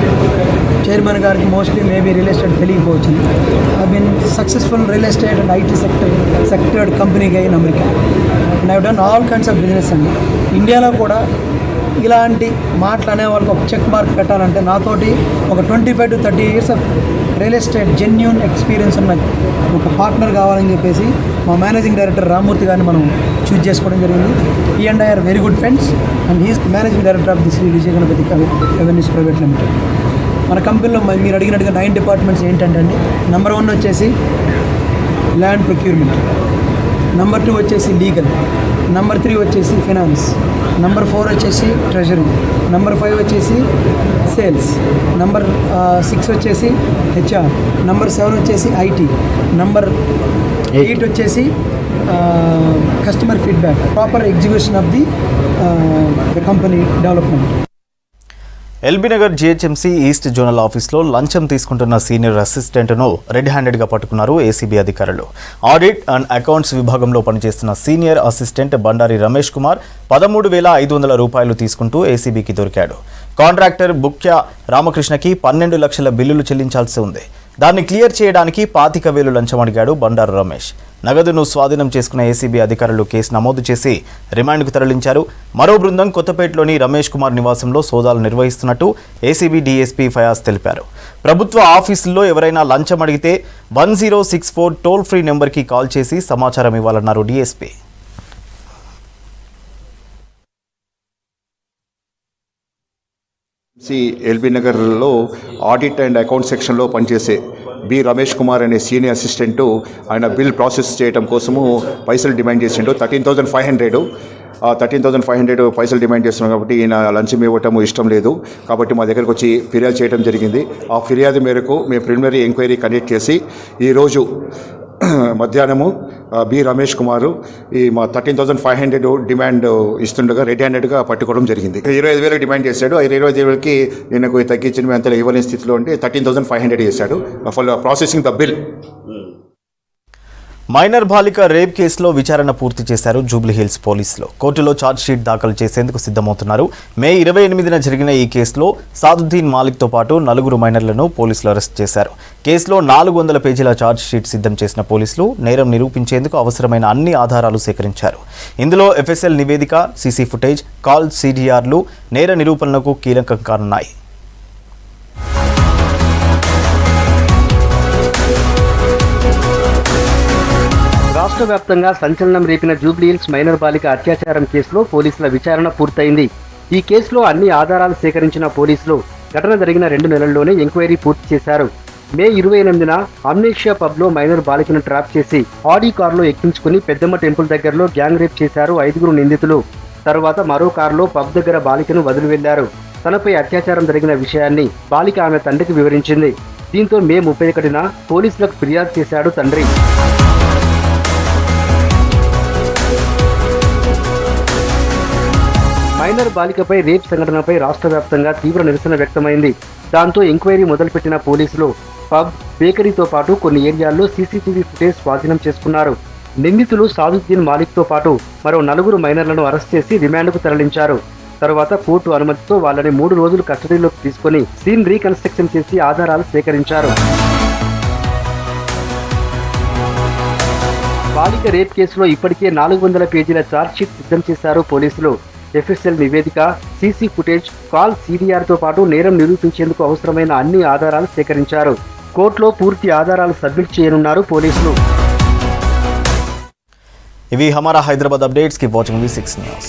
చైర్మన్ గారికి మోస్ట్లీ మేబీ రియల్ ఎస్టేట్ తెలియకపోవచ్చు. I mean successful real estate and IT sector కంపెనీగా in America and I done all kinds of business అండి. ఇండియాలో కూడా ఇలాంటి మాటలు అనే వాళ్ళకి ఒక చెక్ మార్క్ పెట్టాలంటే నాతోటి ఒక 25 to 30 years of real estate genuine experience ఉన్న ఒక పార్ట్నర్ కావాలని చెప్పేసి మా మేనేజింగ్ డైరెక్టర్ రామ్మూర్తి గారిని మనం చూజ్ చేసుకోవడం జరిగింది. ఈ and I are very good friends and he's managing director of the Shri Vijaya Ganapathi avenues private limited. మన కంపెనీలో మీరు అడిగినట్టుగా 9 డిపార్ట్మెంట్స్ ఏంటంటే అండి, నెంబర్ 1 వచ్చేసి ల్యాండ్ ప్రొక్యూర్మెంట్, నెంబర్ 2 వచ్చేసి లీగల్, నెంబర్ 3 వచ్చేసి ఫినాన్స్, నెంబర్ 4 వచ్చేసి ట్రెజరీ, నెంబర్ 5 వచ్చేసి సేల్స్, నెంబర్ 6 వచ్చేసి హెచ్ఆర్, నెంబర్ 7 వచ్చేసి ఐటీ, నెంబర్ 8 వచ్చేసి customer feedback, proper execution of the company development. LB Nagar GHMC east zonal ఆఫీస్లో లంచం తీసుకుంటున్న సీనియర్ అసిస్టెంట్ను రెడ్ హ్యాండెడ్గా పట్టుకున్నారు ఏసీబీ అధికారులు. ఆడిట్ అండ్ అకౌంట్స్ విభాగంలో పనిచేస్తున్న సీనియర్ అసిస్టెంట్ బండారి రమేష్ కుమార్ 13,500 రూపాయలు తీసుకుంటూ ఏసీబీకి దొరికాడు. కాంట్రాక్టర్ బుక్య రామకృష్ణకి 12 లక్షల బిల్లులు చెల్లించాల్సి ఉంది. దాన్ని క్లియర్ చేయడానికి 25,000 లంచం అడిగాడు బండారు రమేష్. నగదును స్వాధీనం చేసుకున్న ఏసీబీ అధికారులు కేసు నమోదు చేసి రిమాండ్కు తరలించారు. మరో బృందం కొత్తపేటలోని రమేష్ కుమార్ నివాసంలో సోదాలు నిర్వహిస్తున్నట్టు ఏసీబీ డీఎస్పీ ఫయాజ్ తెలిపారు. ప్రభుత్వ ఆఫీసుల్లో ఎవరైనా లంచం అడిగితే 1064 టోల్ ఫ్రీ నెంబర్కి కాల్ చేసి సమాచారం ఇవ్వాలన్నారు డీఎస్పీ. ఎల్బీ నగర్లో ఆడిట్ అండ్ అకౌంట్ సెక్షన్లో పనిచేసే బి రమేష్ కుమార్ అనే సీనియర్ అసిస్టెంటు ఆయన బిల్ ప్రాసెస్ చేయడం కోసము పైసలు డిమాండ్ చేసిండు. 13,500 పైసలు డిమాండ్ చేస్తున్నాం కాబట్టి ఈయన లంచం ఇవ్వటం ఇష్టం లేదు కాబట్టి మా దగ్గరకు వచ్చి ఫిర్యాదు చేయడం జరిగింది. ఆ ఫిర్యాదు మేరకు మేము ప్రిలిమినరీ ఎంక్వైరీ కండక్ట్ చేసి ఈరోజు మధ్యాహ్నము బి రమేష్ కుమారు ఈ మా 13,500 డిమాండ్ ఇస్తుండగా రెడ్ హ్యాండెడ్గా పట్టుకోవడం జరిగింది. 25,000 డిమాండ్ చేశాడు. 25,000కి ఈయనకు తగ్గించిన మేము అంతా ఇవ్వలేని స్థితిలో ఉంటే 13,500 చేశాడు for processing the bill. Minor బాలిక రేప్ కేసులో విచారణ పూర్తి చేశారు జూబ్లీహిల్స్ పోలీసులు. కోర్టులో ఛార్జ్షీట్ దాఖలు చేసేందుకు సిద్ధమవుతున్నారు. మే 28న జరిగిన ఈ కేసులో సాదుద్దీన్ మాలిక్తో పాటు 4 మైనర్లను పోలీసులు అరెస్ట్ చేశారు. కేసులో 400 పేజీల ఛార్జ్షీట్ సిద్ధం చేసిన పోలీసులు నేరం నిరూపించేందుకు అవసరమైన అన్ని ఆధారాలు సేకరించారు. ఇందులో ఎఫ్ఎస్ఎల్ నివేదిక, సీసీ ఫుటేజ్, కాల్ సీడీఆర్లు నేర నిరూపణకు కీలకం కానున్నాయి. రాష్ట్ర వ్యాప్తంగా సంచలనం రేపిన జూబ్లీహిల్స్ మైనర్ బాలిక అత్యాచారం కేసులో పోలీసుల విచారణ పూర్తయింది. ఈ కేసులో అన్ని ఆధారాలు సేకరించిన పోలీసులు ఘటన జరిగిన 2 నెలల్లోనే ఎంక్వైరీ పూర్తి చేశారు. మే 28న అమ్నేషియా పబ్లో మైనర్ బాలికను ట్రాప్ చేసి ఆడీ కారులో ఎక్కించుకుని పెద్దమ్మ టెంపుల్ దగ్గరలో గ్యాంగ్ రేప్ చేశారు 5 నిందితులు. తర్వాత మరో కారులో పబ్ దగ్గర బాలికను వదిలి వెళ్లారు. తనపై అత్యాచారం జరిగిన విషయాన్ని బాలిక ఆమె తండ్రికి వివరించింది. దీంతో మే 31న పోలీసులకు ఫిర్యాదు చేశాడు తండ్రి. మైనర్ బాలికపై రేప్ సంఘటనపై రాష్ట్ర వ్యాప్తంగా తీవ్ర నిరసన వ్యక్తమైంది. దాంతో ఎంక్వైరీ మొదలుపెట్టిన పోలీసులు పబ్, బేకరీతో పాటు కొన్ని ఏరియాల్లో సీసీటీవీ ఫుటేజ్ స్వాధీనం చేసుకున్నారు. నిందితులు సాదుద్దీన్ మాలిక్తో పాటు మరో 4 మైనర్లను అరెస్ట్ చేసి రిమాండ్కు తరలించారు. తర్వాత కోర్టు అనుమతితో వాళ్ళని 3 రోజులు కస్టడీలోకి తీసుకుని సీన్ రీకన్స్ట్రక్షన్ చేసి ఆధారాలు సేకరించారు. బాలిక రేప్ కేసులో ఇప్పటికే 400 పేజీల ఛార్జ్షీట్ సిద్ధం చేశారు పోలీసులు. ఎఫ్ఎస్ఎల్ నివేదిక, సీసీ ఫుటేజ్, కాల్ సీడీఆర్తో పాటు నేరం నిరూపించేందుకు అవసరమైన అన్ని ఆధారాలు సేకరించారు. కోర్టులో పూర్తి ఆధారాలు సబ్మిట్ చేయనున్నారు పోలీసులు. ఇవి Hamara Hyderabad updates. Keep watching V6 news.